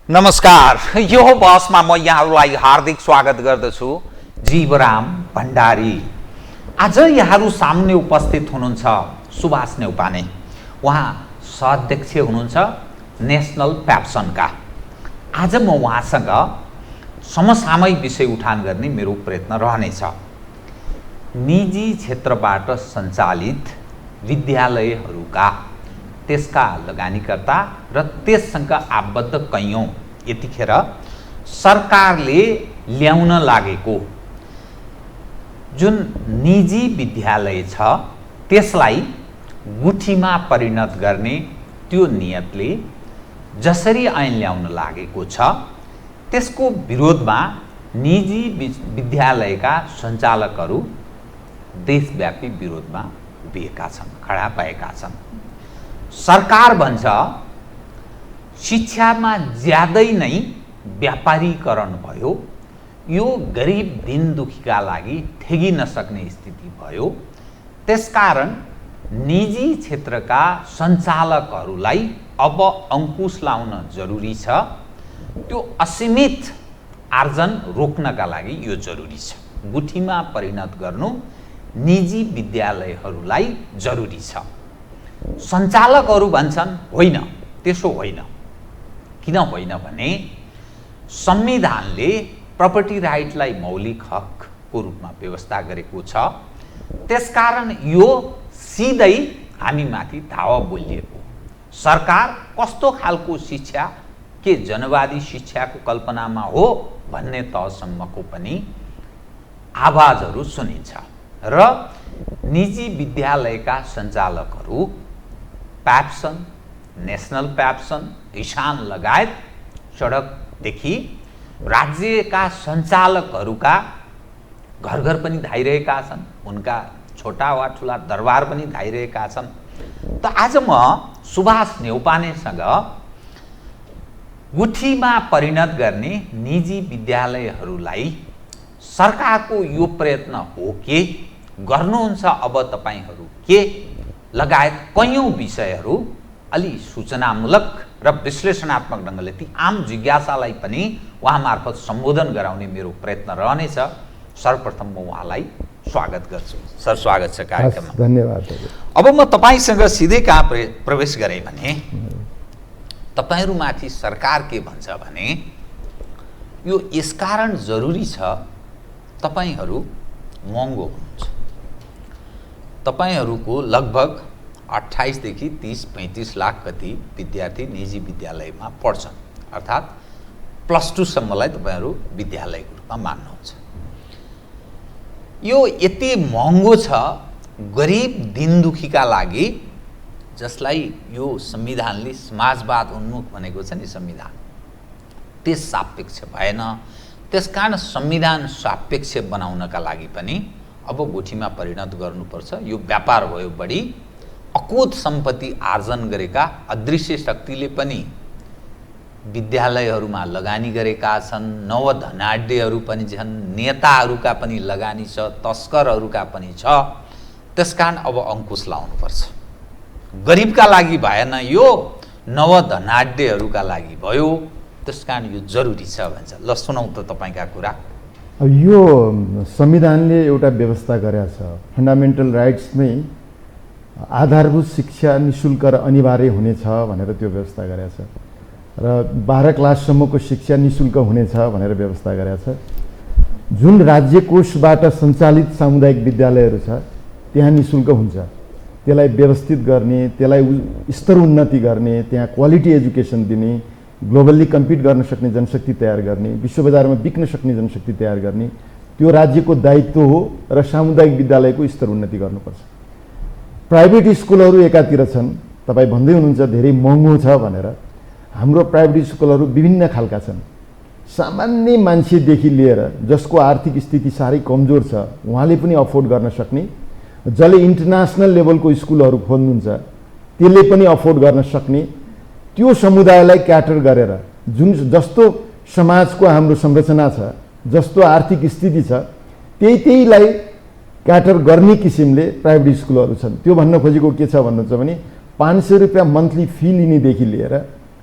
नमस्कार। यो बसमा म यहाँहरूलाई हार्दिक स्वागत गर्दछु। जीवराम भण्डारी। आज यहाँहरू सामने उपस्थित हुनुहुन्छ सुभाष नेउपाने। उहाँ सह-अध्यक्ष हुनुहुन्छ नेशनल प्याप्सनका। आज म उहाँसँग समसामयिक विषय उठान गर्ने मेरो प्रयत्न रहनेछ। निजी क्षेत्रबाट सञ्चालित विद्यालयहरूका त्यसका लगानीकर्ता र त्यससँग आबद्ध कैयौं यतिखेर सरकारले ल्याउन लागेको जुन निजी विद्यालय छ त्यसलाई गुठीमा परिणत गर्ने त्यो नियतले जसरी ऐन ल्याउन लागेको छ त्यसको विरोधमा निजी विद्यालयका सञ्चालकहरू देशव्यापी विरोधमा उभिएका छन्, खडा भएका छन्। सरकार भन्छ शिक्षामा ज्यादै नै व्यापारीकरण भयो, यो गरिब दिन दुखीका लागि ठेगिन सक्ने स्थिति भयो, त्यसकारण निजी क्षेत्रका सञ्चालकहरूलाई अब अंकुश लाउन जरुरी छ। त्यो असीमित आर्जन रोक्नका लागि यो जरुरी छ। गुठीमा परिणत गर्नु निजी विद्यालयहरूलाई जरुरी छ। सञ्चालकहरू भन्छन् होइन, त्यसो होइन। किन होइन भने संविधानले प्रपर्टी राइटलाई मौलिक हकको रूपमा व्यवस्था गरेको छ। त्यसकारण यो सिधै हामीमाथि धावा बोलिएको। सरकार कस्तो खालको शिक्षा के जनवादी शिक्षाको कल्पनामा हो भन्ने तहसम्मको पनि आवाजहरू सुनिन्छ र निजी विद्यालयका सञ्चालकहरू प्याप्सन, नेशनल प्याप्सन, इशान लगायत सडकदेखि राज्यका सञ्चालकहरूका घर घर पनि धाइरहेका छन्, उनका छोटा वा ठुला दरबार पनि धाइरहेका छन्। त आज म सुभाष नेउपानेसँग गुठीमा परिणत गर्ने निजी विद्यालयहरूलाई सरकारको यो प्रयत्न हो के, गर्नुहुन्छ अब तपाईहरू के लगायत कैयौं विषयहरू अलि सूचनामूलक र विश्लेषणात्मक ढङ्गले ती आम जिज्ञासालाई पनि उहाँ मार्फत सम्बोधन गराउने मेरो प्रयत्न रहनेछ। सर्वप्रथम म उहाँलाई स्वागत गर्छु। सर, स्वागत छ कार्यक्रममा। धन्यवाद। अब म तपाईसँग सिधै कहाँ प्रवेश गरेँ भने तपाईहरूमाथि सरकार के भन्छ भने यो यसकारण जरुरी छ तपाईहरू महँगो हुनुहुन्छ। तपाईहरूको लगभग 28 देखि 30-35 लाख कति विद्यार्थी निजी विद्यालयमा पढ्छन्, अर्थात् +2 सम्मलाई तपाईहरू विद्यालयको रूपमा मान्नुहुन्छ। यो यति महँगो छ गरिब दिनदुखीका लागि, जसलाई यो संविधानले समाजवाद उन्मुख भनेको छ नि संविधान, त्यस सापेक्ष भएन। त्यसकारण संविधान सापेक्ष बनाउनका लागि पनि अब गुठीमा परिणत गर्नुपर्छ। यो व्यापार भयो। बढी अकुत सम्पत्ति आर्जन गरेका अदृश्य शक्तिले पनि विद्यालयहरूमा लगानी गरेका छन्। नवधनाढ्यहरू पनि छन्, नेताहरूका पनि लगानी छ, तस्करहरूका पनि छ। त्यसकारण अब अंकुश लाउनुपर्छ। गरिबका लागि भएन, यो नवधनाढ्यहरूका लागि भयो। त्यसकारण यो जरुरी छ भन्छ। ल सुनौ त तपाईका कुरा। यो संविधानले एउटा व्यवस्था गरेको छ, फन्डामेन्टल राइट्समै आधारभूत शिक्षा निशुल्क र अनिवार्य हुनेछ भनेर त्यो व्यवस्था गरेको छ र 12 क्लाससम्मको शिक्षा निशुल्क हुनेछ भनेर व्यवस्था गरेको छ। जुन राज्य कोषबाट सञ्चालित सामुदायिक विद्यालयहरू छ त्यहाँ निशुल्क हुन्छ। त्यसलाई व्यवस्थित गर्ने, त्यसलाई स्तर उन्नति गर्ने, त्यहाँ क्वालिटी एजुकेसन दिने, ग्लोबल्ली कम्पिट गर्न सक्ने जनशक्ति तयार गर्ने, विश्व बजारमा बिक्न सक्ने जनशक्ति तयार गर्ने, त्यो राज्यको दायित्व हो र सामुदायिक विद्यालयको स्तर उन्नति गर्नुपर्छ। प्राइभेट स्कुलहरू एकातिर छन्, तपाईँ भन्दै हुनुहुन्छ धेरै महँगो छ भनेर। हाम्रो प्राइभेट स्कुलहरू विभिन्न खालका छन्। सामान्य मान्छेदेखि लिएर जसको आर्थिक स्थिति साह्रै कमजोर छ उहाँले पनि अफोर्ड गर्न सक्ने, जसले इन्टरनेसनल लेभलको स्कुलहरू खोल्नुहुन्छ त्यसले पनि अफोर्ड गर्न सक्ने, त्यो समुदायलाई क्याटर गरेर जुन जस्तो समाजको हाम्रो संरचना छ, जस्तो आर्थिक स्थिति छ, त्यहीलाई क्याटर गर्ने किसिमले प्राइभेट स्कुलहरू छन्। त्यो भन्न खोजेको के छ भन्नुहुन्छ भने 500 रुपियाँ मन्थली फी लिनेदेखि लिएर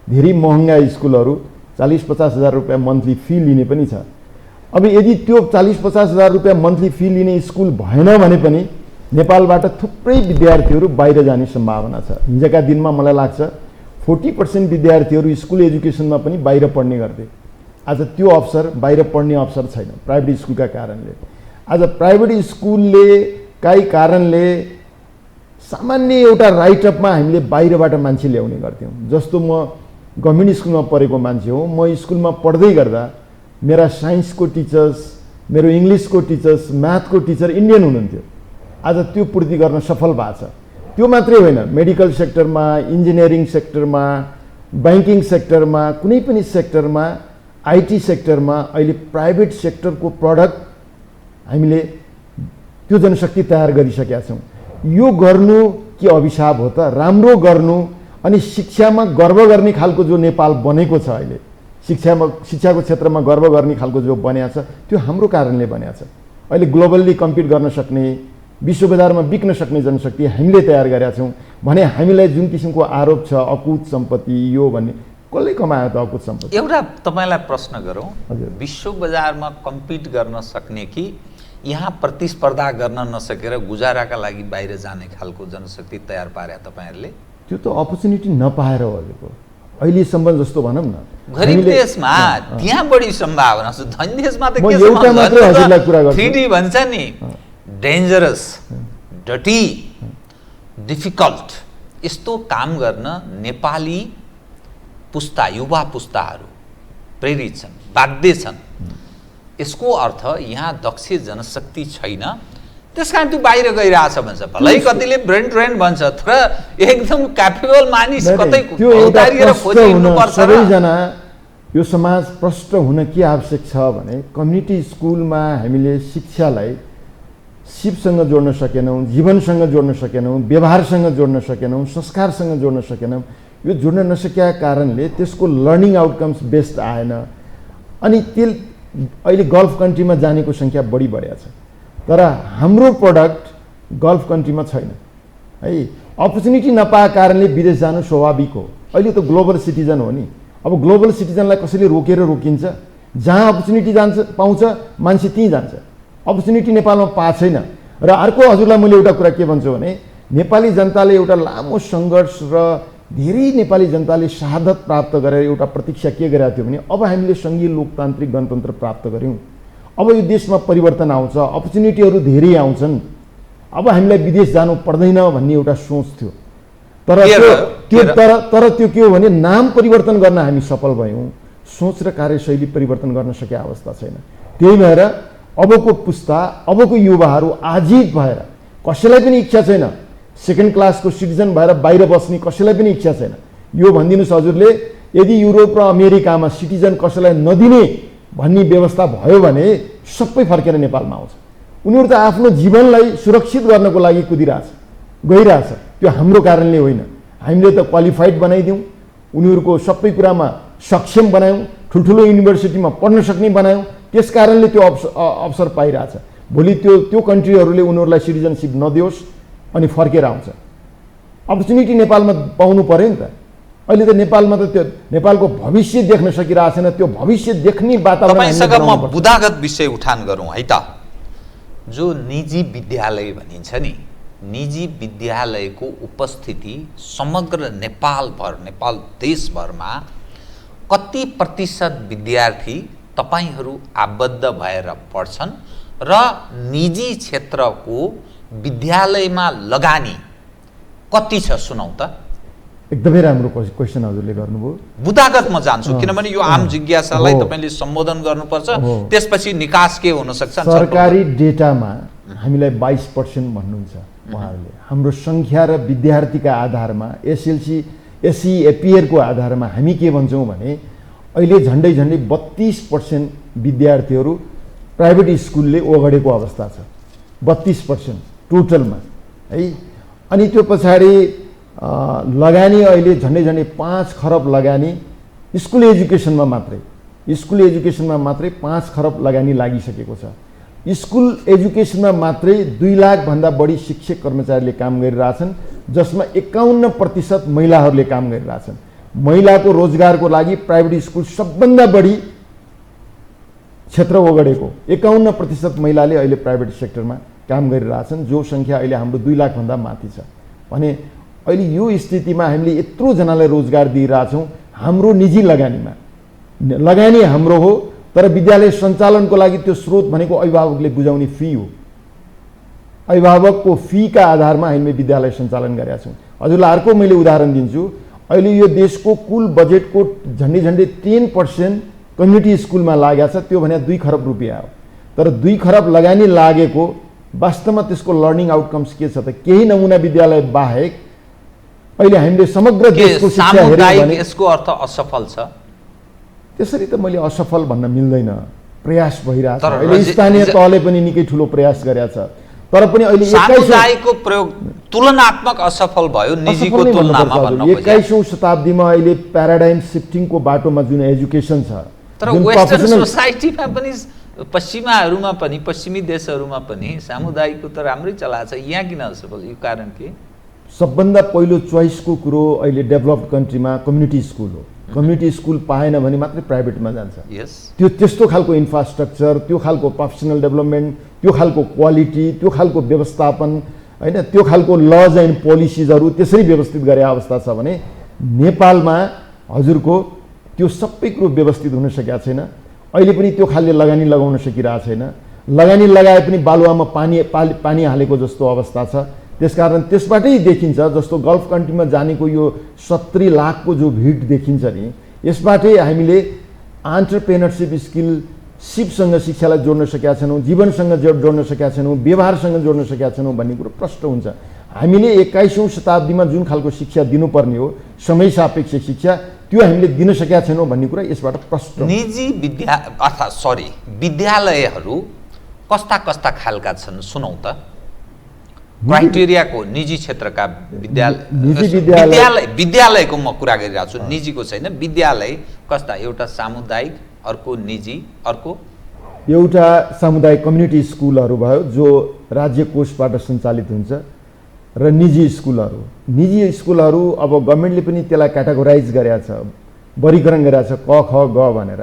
धेरै महँगा स्कुलहरू 40-50 हजार रुपियाँ मन्थली फी लिने पनि छ। अब यदि त्यो 40-50 हजार रुपियाँ मन्थली फी लिने स्कुल भएन भने पनि नेपालबाट थुप्रै विद्यार्थीहरू बाहिर जाने सम्भावना छ। हिजोका दिनमा मलाई लाग्छ 40% विद्यार्थीहरू स्कुल एजुकेसनमा पनि बाहिर पढ्ने गर्थे। आज त्यो अवसर, बाहिर पढ्ने अवसर छैन प्राइभेट स्कुलका कारणले। आज प्राइभेट स्कुलले काहीँ कारणले सामान्य एउटा राइटअपमा हामीले बाहिरबाट मान्छे ल्याउने गर्थ्यौँ। जस्तो म गभर्मेन्ट स्कुलमा पढेको मान्छे हो, म स्कुलमा पढ्दै गर्दा मेरा साइन्सको टिचर्स, मेरो इङ्ग्लिसको टिचर्स, म्याथको टिचर इन्डियन हुनुहुन्थ्यो। आज त्यो पूर्ति गर्न सफल भएको छ। त्यो मात्रै होइन, मेडिकल सेक्टरमा, इन्जिनियरिङ सेक्टरमा, ब्याङ्किङ सेक्टरमा, कुनै पनि सेक्टरमा, आइटी सेक्टरमा अहिले प्राइभेट सेक्टरको प्रडक्ट हामीले त्यो जनशक्ति तयार गरिसकेका छौँ। यो गर्नु के अभिशाप हो त? राम्रो गर्नु अनि शिक्षामा गर्व गर्ने खालको जो नेपाल बनेको छ अहिले, शिक्षाको क्षेत्रमा गर्व गर्ने खालको जो बन्या छ, त्यो हाम्रो कारणले बन्या छ। अहिले ग्लोबल्ली कम्पिट गर्न सक्ने, विश्व बजारमा बिक्न सक्ने जनशक्ति हामीले तयार गरेका छौँ भने हामीलाई जुन किसिमको आरोप छ अकुत सम्पत्ति यो भन्ने, कसले कमायो त अकुत सम्पत्ति? एउटा तपाईँलाई प्रश्न गरौँ, विश्व बजारमा कम्पिट गर्न सक्ने कि यहाँ प्रतिस्पर्धा गर्न नसकेर गुजाराका लागि बाहिर जाने खालको जनशक्ति तयार पारे तपाईँहरूले? त्यो त अपर्च्युनिटी नपाएर हो। अहिलेसम्म जस्तो भनौँ न, गरिब देशमा त्यहाँ बढी सम्भावना छ। धनी देशमा त के एउटा मात्र हजुरलाई कुरा गर्छु, 3D भन्छ नि, डेन्जरस, डटी, डिफिकल्ट। यस्तो काम गर्न नेपाली पुस्ता, युवा पुस्ताहरू प्रेरित छन्, बाध्य छन्। यसको अर्थ यहाँ दक्ष जनशक्ति छैन, त्यस कारण त्यो बाहिर गइरहेछ भन्छ। भलै कतिले ब्रेन ट्रेन भन्छ, तर एकदम क्यापेबल मानिस कतै खोजिनुपर्छ। सबैजना यो समाज प्रष्ट हुन के आवश्यक छ भने कम्युनिटी स्कुलमा हामीले शिक्षालाई सिपसँग जोड्न सकेनौँ, जीवनसँग जोड्न सकेनौँ, व्यवहारसँग जोड्न सकेनौँ, संस्कारसँग जोड्न सकेनौँ। यो जोड्न नसकेका कारणले त्यसको लर्निङ आउटकम्स बेस्ट आएन। अनि अहिले गल्फ कन्ट्रीमा जानेको सङ्ख्या बढी बढेको छ, तर हाम्रो प्रडक्ट गल्फ कन्ट्रीमा छैन है। अपर्च्युनिटी नपाएको कारणले विदेश जानु स्वाभाविक हो। अहिले त ग्लोबल सिटिजन हो नि। अब ग्लोबल सिटिजनलाई कसैले रोकेर रोकिन्छ? जहाँ अपर्च्युनिटी पाउँछ मान्छे त्यहीँ जान्छ। अपर्च्युनिटी नेपालमा पाएको छैन। र अर्को हजुरलाई मैले एउटा कुरा के भन्छु भने नेपाली जनताले एउटा लामो सङ्घर्ष र धेरै नेपाली जनताले शहादत प्राप्त गरेर एउटा प्रतीक्षा के गरेका थियो भने अब हामीले सङ्घीय लोकतान्त्रिक गणतन्त्र प्राप्त गऱ्यौँ, अब यो देशमा परिवर्तन आउँछ, अपर्च्युनिटीहरू धेरै आउँछन्, अब हामीलाई विदेश जानु पर्दैन भन्ने एउटा सोच थियो। तर त्यो के हो भने नाम परिवर्तन गर्न हामी सफल भयौँ, सोच र कार्यशैली परिवर्तन गर्न सके अवस्था छैन। त्यही भएर अबको पुस्ता, अबको युवाहरू आजित भएर, कसैलाई पनि इच्छा छैन सेकेन्ड क्लासको सिटिजन भएर बाहिर बस्ने, कसैलाई पनि इच्छा छैन। यो भनिदिनुहोस् हजुरले, यदि युरोप र अमेरिकामा सिटिजन कसैलाई नदिने भन्ने व्यवस्था भयो भने सबै फर्केर नेपालमा आउँछ। उनीहरू त आफ्नो जीवनलाई सुरक्षित गर्नको लागि गइरहेछ। त्यो हाम्रो कारणले होइन। हामीले त क्वालिफाइड बनाइदिउँ, उनीहरूको सबै कुरामा सक्षम बनायौँ, ठुल्ठुलो युनिभर्सिटीमा पढ्न सक्ने बनायौँ, त्यस कारणले त्यो अवसर पाइरहेछ। भोलि त्यो कन्ट्रीहरूले उनीहरूलाई सिटिजनसिप नदियोस् अनि फर्केर आउँछ। अपर्च्युनिटी नेपालमा पाउनु पर्यो नि त। अहिले त नेपालमा त त्यो नेपालको भविष्य देख्न सकिरहेको छैन। त्यो भविष्य देख्ने वातावरण तपाईसँग म बुदागत विषय उठान गरौँ है त। जो निजी विद्यालय भनिन्छ नि, निजी विद्यालयको उपस्थिति समग्र नेपालभर, नेपाल देशभरमा कति प्रतिशत विद्यार्थी तपाईहरू आबद्ध भएर पढ्छन् र निजी क्षेत्रको विद्यालयमा लगानी कति छ सुनौ त? एकदमै राम्रो क्वेसन हजुरले गर्नुभयो। बुदागत म जान्छु, किनभने यो आम जिज्ञासालाई तपाईले सम्बोधन गर्नुपर्छ, त्यसपछि निकास के हुन सक्छ? सरकारी डेटामा हामीलाई 22% भन्नुहुन्छ उहाँहरूले। हाम्रो सङ्ख्या र विद्यार्थीका आधारमा, एसएलसी एससी एपियरको आधारमा हामी के भन्छौँ भने अहिले झन्डै 32% विद्यार्थीहरू प्राइभेट स्कुलले ओगडेको अवस्था छ। 32% टोटलमा है। अनि त्यो पछाडि लगानी अहिले झन्डै 5 खरब लगानी स्कुल एजुकेसनमा मात्रै 5 खरब लगानी लागिसकेको छ। स्कुल एजुकेसनमा मात्रै 2 लाख भन्दा बढी शिक्षक कर्मचारीले काम गरिरहेछन्, जसमा 51% महिलाहरूले काम गरिरहेछन्। महिलाको रोजगारको लागि प्राइभेट स्कुल सबभन्दा बढी क्षेत्र ओगडेको 51% महिलाले अहिले प्राइभेट सेक्टरमा काम गरिरहेछन्, जो सङ्ख्या अहिले हाम्रो 2 लाखभन्दा माथि छ भने अहिले यो स्थितिमा हामीले यत्रो जनालाई रोजगार दिइरहेछौँ। हाम्रो निजी लगानी हाम्रो हो, तर विद्यालय सञ्चालनको लागि त्यो स्रोत भनेको अभिभावकले बुझाउने फी हो। अभिभावकको फीका आधारमा हामीले विद्यालय सञ्चालन गरेका छौँ। हजुरलाई अर्को मैले उदाहरण दिन्छु। अहिले यो देशको कुल बजेटको झन्डै 10% कम्युनिटी स्कुलमा लागेको छ, त्यो भने 2 खरब रुपियाँ हो। तर 2 खरब लगानी लागेको वास्तवमा त्यसको लर्निङ आउटकम्स के छ त? केही नमुना विद्यालय बाहेक अहिले हामीले समग्र देशको शिक्षा हेर्यौँ भने यसको अर्थ असफल छ। त्यसरी त मैले असफल भन्न मिल्दैन, प्रयास भइरहेछ। अहिले स्थानीय तहले पनि निकै ठुलो प्रयास गरेका छ, तर पनि अहिले सामुदायिकको प्रयोग तुलनात्मक असफल भयो निजीको तुलनामा भन्न खोजेको। 21औं शताब्दीमा अहिले प्याराडाइम शिफ्टिङको बाटोमा जुन एजुकेसन छ, तर वेस्टर्न सोसाइटीमा पनि पश्चिमाहरूमा पनि पश्चिमी देशहरूमा पनि सामुदायिकको त राम्रै चलाएको छ, यहाँ किन असफल? यो कारण के? सबभन्दा पहिलो चोइसको कुरो अहिले डेभलप्ड कन्ट्रीमा कम्युनिटी स्कुल हो। कम्युनिटी स्कुल पाएन भने मात्रै प्राइभेटमा जान्छ। त्यो त्यस्तो खालको इन्फ्रास्ट्रक्चर, त्यो खालको प्रोफेसनल डेभलपमेन्ट, त्यो खालको क्वालिटी, त्यो खालको व्यवस्थापन हैन, त्यो खालको लज एन्ड पोलिसिजहरू त्यसरी व्यवस्थित गरे अवस्था छ भने नेपालमा हजुरको त्यो सबै कुरो व्यवस्थित हुन सकेको छैन। अहिले पनि त्यो खालले लगानी लगाउन सकिरहेको छैन। लगानी लगाए पनि बालुवामा पानी हालेको जस्तो अवस्था छ। त्यसकारण त्यसबाटै देखिन्छ, जस्तो गल्फ कन्ट्रीमा जानेको यो 70 लाखको जो भिड देखिन्छ नि, यसबाटै हामीले एन्टरप्रेनरसिप स्किल सिपसँग शिक्षालाई जोड्न सकेका छैनौँ, जीवनसँग जोड्न सकेका छैनौँ, व्यवहारसँग जोड्न सकेका छैनौँ भन्ने कुरो प्रष्ट हुन्छ। हामीले 21औं शताब्दीमा जुन खालको शिक्षा दिनुपर्ने हो, समय सापेक्ष शिक्षा, त्यो हामीले दिन सकेका छैनौँ भन्ने कुरा यसबाट प्रष्ट हुन्छ। निजी विद्यालयहरू कस्ता कस्ता खालका छन् सुनौ त? क्राइटेरियाको निजी क्षेत्रका विद्यालयको म कुरा गरिरहेको छु, निजीको छैन। विद्यालय कस्ता? एउटा सामुदायिक, अर्को निजी, अर्को एउटा सामुदायिक कम्युनिटी स्कुलहरू भयो जो राज्य कोषबाट सञ्चालित हुन्छ, र निजी स्कुलहरू। निजी स्कुलहरू अब गभर्मेन्टले पनि त्यसलाई क्याटेगोराइज गरेका छ, वर्गीकरण गरेका छ, क ख ग भनेर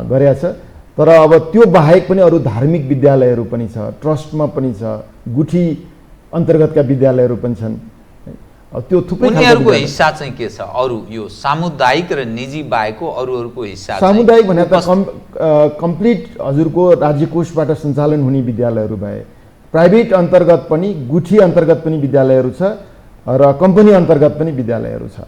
गरेका छ। तर अब त्यो बाहेक पनि अरू धार्मिक विद्यालयहरू पनि छ, ट्रस्टमा पनि छ, गुठी अन्तर्गतका विद्यालयहरू पनि छन्। त्यो थुप्रै उनीहरूको हिस्सा चाहिँ के छ? अरू यो सामुदायिक र निजी बाहेकको अरूहरूको हिस्सा? सामुदायिक भने त कम्प्लिट हजुरको राज्य कोषबाट सञ्चालन हुने विद्यालयहरू भए, प्राइभेट अन्तर्गत पनि, गुठी अन्तर्गत पनि विद्यालयहरू छ, र कम्पनी अन्तर्गत पनि विद्यालयहरू छ।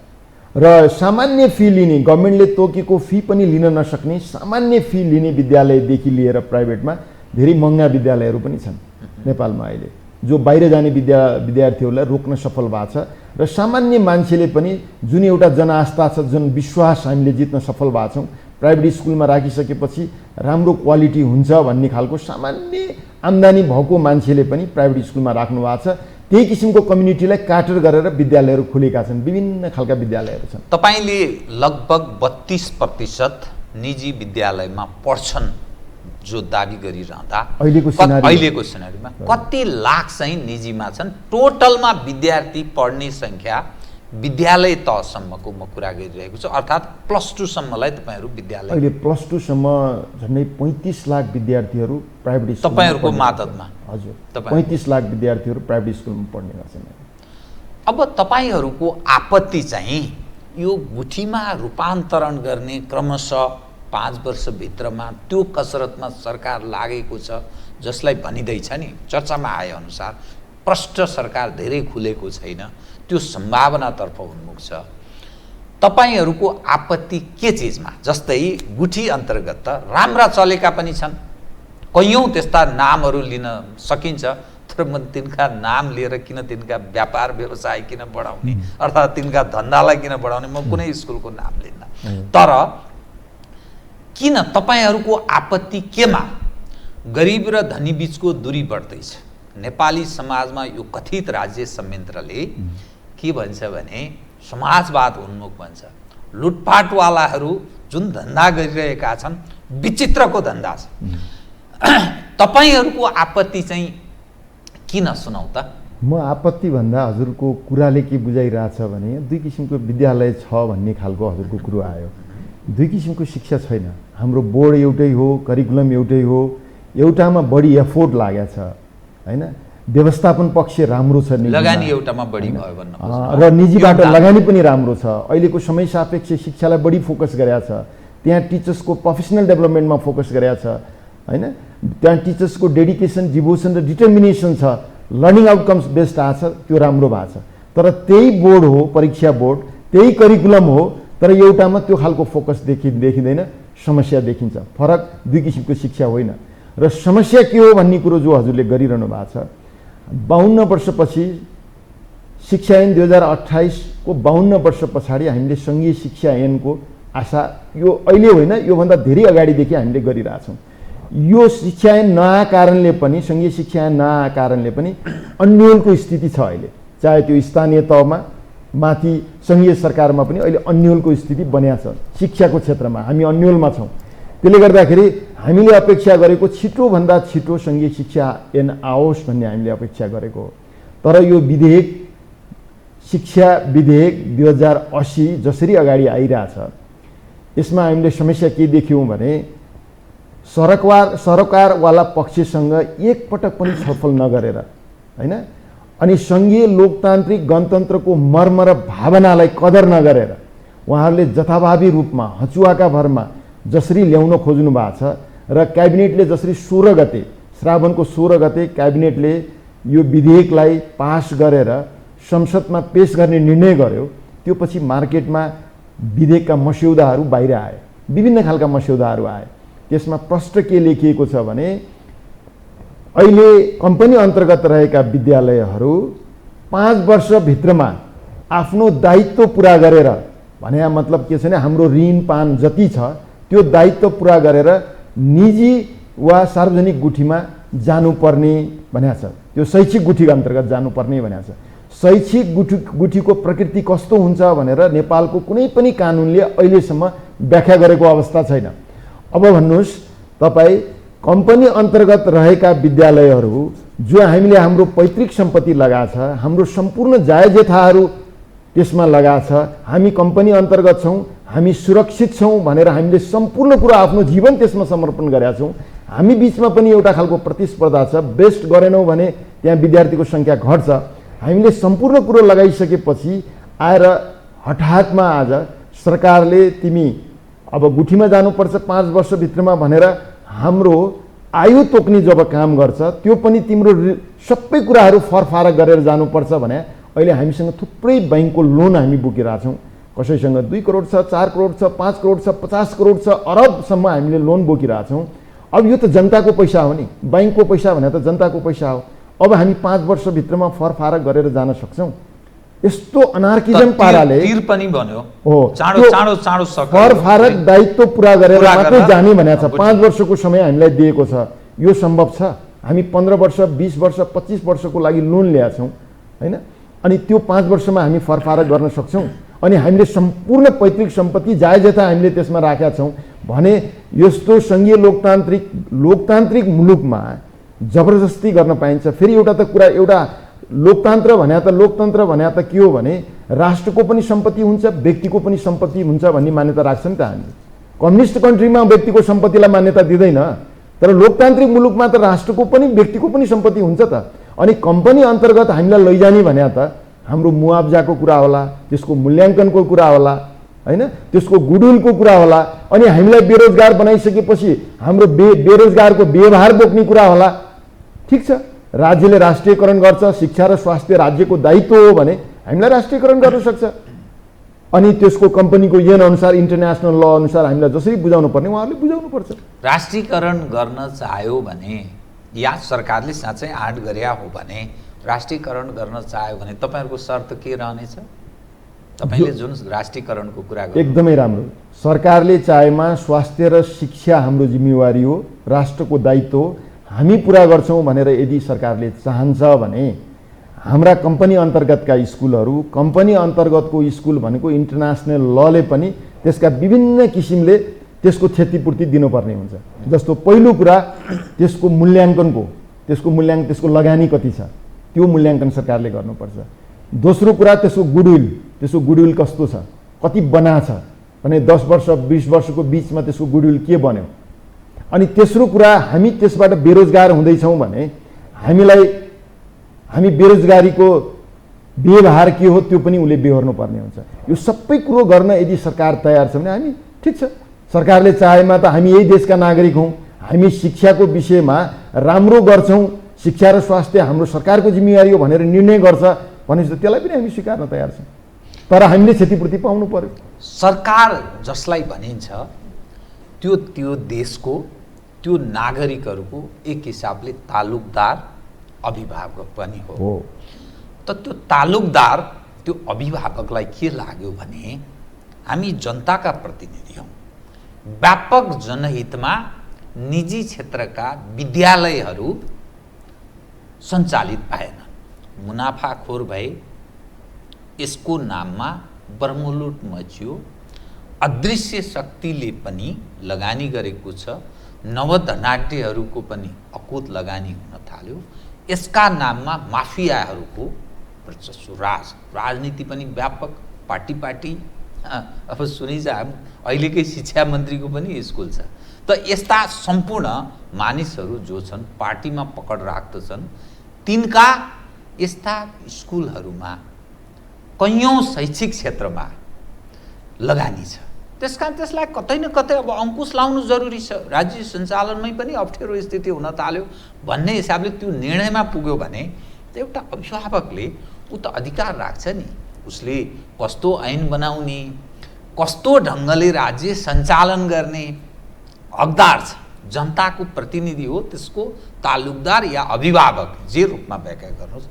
र सामान्य फी लिने, गभर्मेन्टले तोकेको फी पनि लिन नसक्ने सामान्य फी लिने विद्यालयदेखि लिएर प्राइभेटमा धेरै महँगा विद्यालयहरू पनि छन् नेपालमा अहिले, जो बाहिर जाने विद्यार्थीहरूलाई रोक्न सफल भएको छ। र सामान्य मान्छेले पनि जुन एउटा जनआस्था छ, जुन विश्वास हामीले जित्न सफल भएको छौँ, प्राइभेट स्कुलमा राखिसकेपछि राम्रो क्वालिटी हुन्छ भन्ने खालको सामान्य आम्दानी भएको मान्छेले पनि प्राइभेट स्कुलमा राख्नु भएको छ। त्यही किसिमको कम्युनिटीलाई काटर गरेर विद्यालयहरू खुलेका छन्, विभिन्न खालका विद्यालयहरू छन्। तपाईँले लगभग 32% निजी विद्यालयमा पढ्छन् जो दाबी गरिरहँदा अहिलेको सिनारीमा कति लाख चाहिँ निजीमा छन्? टोटलमा विद्यार्थी पढ्ने सङ्ख्या विद्यालय तहसम्मको म कुरा गरिरहेको छु, अर्थात् +2 सम्मलाई तपाईँहरू विद्यालय। अहिले +2 सम्म झन्डै 35 लाख विद्यार्थीहरू प्राइभेट स्कुल, तपाईँहरूको मातहतमा? हजुर, 35 लाख विद्यार्थीहरू प्राइभेट स्कुलमा पढ्ने गर्छन्। अब तपाईँहरूको आपत्ति चाहिँ यो गुठीमा रूपान्तरण गर्ने क्रमशः 5 वर्षभित्रमा त्यो कसरतमा सरकार लागेको छ, जसलाई भनिँदैछ नि, चर्चामा आए अनुसार प्रष्ट सरकार धेरै खुलेको छैन, त्यो सम्भावनातर्फ उन्मुख छ। तपाईँहरूको आपत्ति के चिजमा? जस्तै गुठी अन्तर्गत त राम्रा चलेका पनि छन्, कैयौँ त्यस्ता नामहरू लिन सकिन्छ, तर म तिनका नाम लिएर किन तिनका व्यापार व्यवसाय किन बढाउने, अर्थात् तिनका धन्दालाई किन बढाउने, म कुनै स्कुलको नाम लिन्न। तर किन तपाईँहरूको आपत्ति केमा? गरिब र धनी बीचको दूरी बढ्दैछ। नेपाली समाजमा यो कथित राज्य संयन्त्रले के भन्छ भने समाजवाद उन्मुख भन्छ। लुटपाटवालाहरू जुन धन्दा गरिरहेका छन्, विचित्रको धन्दा छ। तपाईँहरूको आपत्ति चाहिँ किन सुनौ त? म आपत्ति भन्दा हजुरको कुराले के बुझाइरहेछ भने दुई किसिमको विद्यालय छ भन्ने खालको हजुरको कुरो आयो। दुई किसिमको शिक्षा छैन। हाम्रो बोर्ड एउटै हो, करिकुलम एउटै हो, एउटामा बढी एफोर्ट लागेको छ हैन, व्यवस्थापन पक्ष राम्रो छ, लगानी एउटामा बढी भयो भन्न र निजीबाट लगानी पनि राम्रो छ। अहिलेको समय सापेक्ष शिक्षालाई बढी फोकस गरेको छ, त्यहाँ टिचर्सको प्रोफेसनल डेभलपमेन्टमा फोकस गरेको छ हैन, त्यहाँ टिचर्सको डेडिकेसन, डिभोसन र डिटर्मिनेसन छ, लर्निङ आउटकम्स बेस्ड आएको छ, त्यो राम्रो भएको छ। तर त्यही बोर्ड हो, परीक्षा बोर्ड, त्यही करिकुलम हो, तर एउटामा त्यो खालको फोकस देखिँदैन, समस्या देखिन्छ। फरक दुई किसिमको शिक्षा होइन। र समस्या के हो भन्ने कुरो जो हजुरले गरिरहनु भएको छ, 52 वर्षपछि शिक्षा ऐन 2028 को 52 वर्ष पछाडि हामीले सङ्घीय शिक्षा ऐनको आशा यो अहिले होइन, योभन्दा धेरै अगाडिदेखि हामीले गरिरहेछौँ। यो शिक्षा ऐन नआएको कारणले पनि, सङ्घीय शिक्षा ऐन नआएको कारणले पनि अन्यलको स्थिति छ अहिले, चाहे त्यो स्थानीय तहमा, माथि सङ्घीय सरकारमा पनि अहिले अन्यलको स्थिति बनिएको छ। शिक्षाको क्षेत्रमा हामी अन्यलमा छौँ। त्यसले गर्दाखेरि हामीले अपेक्षा गरेको छिटोभन्दा छिटो सङ्घीय शिक्षा ऐन आओस् भन्ने हामीले अपेक्षा गरेको हो। तर यो विधेयक, शिक्षा विधेयक 2080 जसरी अगाडि आइरहेछ, यसमा हामीले समस्या के देख्यौँ भने सरकारवाला पक्षसँग एकपटक पनि छलफल नगरेर हैन, अनि सङ्घीय लोकतान्त्रिक गणतन्त्रको मर्म र भावनालाई कदर नगरेर उहाँहरूले जथाभावी रूपमा हचुवाका भरमा जसरी ल्याउन खोज्नु भएको छ र क्याबिनेटले जसरी 16 गते, श्रावणको 16 गते क्याबिनेटले यो विधेयकलाई पास गरेर संसदमा पेश गर्ने निर्णय गर्यो, त्यो पछि मार्केटमा विधेयकका मस्यौदाहरू बाहिर आए, विभिन्न खालका मस्यौदाहरू आए। त्यसमा प्रष्ट के लेखिएको छ भने अहिले कम्पनी अन्तर्गत रहेका विद्यालयहरू 5 वर्षभित्रमा आफ्नो दायित्व पुरा गरेर, भने मतलब के छ भने हाम्रो ऋण पान जति छ त्यो दायित्व पुरा गरेर निजी वा सार्वजनिक गुठीमा जानुपर्ने भनेको छ, त्यो शैक्षिक गुठी अन्तर्गत जानुपर्ने भनेको छ। शैक्षिक गुठीको प्रकृति कस्तो हुन्छ भनेर नेपालको कुनै पनि कानुनले अहिलेसम्म व्याख्या गरेको अवस्था छैन। अब भन्नुहोस् तपाईँ, कम्पनी अन्तर्गत रहेका विद्यालयहरू जो हामीले हाम्रो पैतृक सम्पत्ति लगाएको छ, हाम्रो सम्पूर्ण जायजेथाहरू त्यसमा लगाएको छ, हामी कम्पनी अन्तर्गत छौँ, हामी सुरक्षित छौँ भनेर हामीले सम्पूर्ण कुरा आफ्नो जीवन त्यसमा समर्पण गरेका छौँ। हामी बिचमा पनि एउटा खालको प्रतिस्पर्धा छ, बेस्ट गरेनौँ भने त्यहाँ विद्यार्थीको सङ्ख्या घट्छ। हामीले सम्पूर्ण कुरो लगाइसकेपछि आएर हठातमा आज सरकारले तिमी अब गुठीमा जानुपर्छ 5 वर्षभित्रमा भनेर हाम्रो आयु तोक्ने जब काम गर्छ, त्यो पनि तिम्रो सबै कुराहरू फरफारक गरेर जानुपर्छ भने अहिले हामीसँग थुप्रै बैंकको लोन हामी बोकिरहेछौँ। कसैसँग 2 करोड छ, 4 करोड छ, 5 करोड छ, 50 करोड छ, अरबसम्म हामीले लोन बोकिरहेछौँ। अब यो त जनताको पैसा हो नि, बैंकको पैसा भने त जनताको पैसा हो। अब हामी 5 वर्षभित्रमा फरफारक गरेर जान सक्छौँ? यस्तो अनार्किजम पाराले तीर पनि भन्यो हो, चाँडो फरफारक दायित्व पुरा गरेर मात्रै जाने भनेको छ। 5 वर्षको समय हामीलाई दिएको छ, यो सम्भव छ? हामी 15 वर्ष, 20 वर्ष, 25 वर्षको लागि लोन ल्याएको छौँ हैन, अनि त्यो 5 वर्षमा हामी फरफारक गर्न सक्छौँ? अनि हामीले सम्पूर्ण पैतृक सम्पत्ति जायजेथा हामीले त्यसमा राखेका छौँ भने यस्तो सङ्घीय लोकतान्त्रिक मुलुकमा जबरजस्ती गर्न पाइन्छ? फेरि एउटा त कुरा, एउटा लोकतन्त्र भने त के हो भने राष्ट्रको पनि सम्पत्ति हुन्छ, व्यक्तिको पनि सम्पत्ति हुन्छ भन्ने मान्यता राख्छ नि त हामी। कम्युनिस्ट कन्ट्रीमा व्यक्तिको सम्पत्तिलाई मान्यता दिँदैन, तर लोकतान्त्रिक मुलुकमा त राष्ट्रको पनि व्यक्तिको पनि सम्पत्ति हुन्छ त। अनि कम्पनी अन्तर्गत हामीलाई लैजाने भने त हाम्रो मुआब्जाको कुरा होला, त्यसको मूल्याङ्कनको कुरा होला हैन, त्यसको गुडविलको कुरा होला, अनि हामीलाई बेरोजगार बनाइसकेपछि हाम्रो बेरोजगारको व्यवहार बोक्ने कुरा होला। ठिक छ, राज्यले राष्ट्रियकरण गर्छ, शिक्षा र स्वास्थ्य राज्यको दायित्व हो भने हामीलाई राष्ट्रियकरण गर्न सक्छ। अनि त्यसको कम्पनीको ऐन अनुसार, इन्टरनेसनल ल अनुसार हामीलाई जसरी बुझाउनु पर्ने उहाँहरूले बुझाउनु पर्छ। राष्ट्रियकरण गर्न चाह्यो भने या सरकारले साँच्चै आँट गरे हो भने राष्ट्रियकरण गर्न चाह्यो भने तपाईँहरूको शर्त के रहनेछ? तपाईँले जुन राष्ट्रियकरणको कुरा गर्नु एकदमै राम्रो। सरकारले चाहेमा स्वास्थ्य र शिक्षा हाम्रो जिम्मेवारी हो, राष्ट्रको दायित्व हो, हामी पुरा गर्छौँ भनेर यदि सरकारले चाहन्छ भने हाम्रा कम्पनी अन्तर्गतका स्कुलहरू, कम्पनी अन्तर्गतको स्कुल भनेको इन्टरनेसनल लले पनि त्यसका विभिन्न किसिमले त्यसको क्षतिपूर्ति दिनुपर्ने हुन्छ। जस्तो पहिलो कुरा त्यसको मूल्याङ्कन, त्यसको लगानी कति छ त्यो मूल्याङ्कन सरकारले गर्नुपर्छ। दोस्रो कुरा त्यसको गुडविल कस्तो छ, कति बनाछ भने 10 वर्ष 20 वर्षको बिचमा त्यसको गुडविल के बन्यो। अनि तेस्रो कुरा हामी त्यसबाट बेरोजगार हुँदैछौँ भने हामी बेरोजगारीको व्यवहार के हो त्यो पनि उसले बेहोर्नु पर्ने हुन्छ। यो सबै कुरो गर्न यदि सरकार तयार छ भने हामी ठिक छ, सरकारले चाहेमा त हामी यही देशका नागरिक हौँ, हामी शिक्षाको विषयमा राम्रो गर्छौँ, शिक्षा र स्वास्थ्य हाम्रो सरकारको जिम्मेवारी हो भनेर निर्णय गर्छ भनेपछि त्यसलाई पनि हामी स्वीकार्न तयार छौँ, तर हामीले क्षतिपूर्ति पाउनु पर्यो। सरकार जसलाई भनिन्छ त्यो देशको त्यो नागरिकहरूको एक हिसाबले तालुकदार अभिभावक पनि हो। त त्यो तालुकदार त्यो अभिभावकलाई के लाग्यो भने हामी जनताका प्रतिनिधि हौँ, व्यापक जनहितमा निजी क्षेत्रका विद्यालयहरू सञ्चालित भएनन्, मुनाफाखोर भए, यसको नाममा बर्मुलुट मच्यो, अदृश्य शक्तिले पनि लगानी गरेको छ, नवधनाढ्यहरूको पनि अकुत लगानी हुन थाल्यो, यसका नाममा माफियाहरूको वर्चस्व, राजनीति पनि व्यापक, पार्टी अब सुनिन्छ अहिलेकै शिक्षा मन्त्रीको पनि स्कुल छ। त यस्ता सम्पूर्ण मानिसहरू जो छन् पार्टीमा पकड राख्दछन्, तिनका यस्ता स्कुलहरूमा कैयौँ शैक्षिक क्षेत्रमा लगानी छ। त्यसकारण त्यसलाई कतै न कतै अब अङ्कुश लाउनु जरुरी छ। राज्य सञ्चालनमै पनि अप्ठ्यारो स्थिति हुन थाल्यो भन्ने हिसाबले त्यो निर्णयमा पुग्यो भने एउटा अभिभावकले ऊ त अधिकार राख्छ नि, उसले कस्तो ऐन बनाउने, कस्तो ढङ्गले राज्य सञ्चालन गर्ने हकदार छ। जनताको प्रतिनिधि हो, त्यसको तालुकदार या अभिभावक जे रूपमा व्याख्या गर्नुहोस्,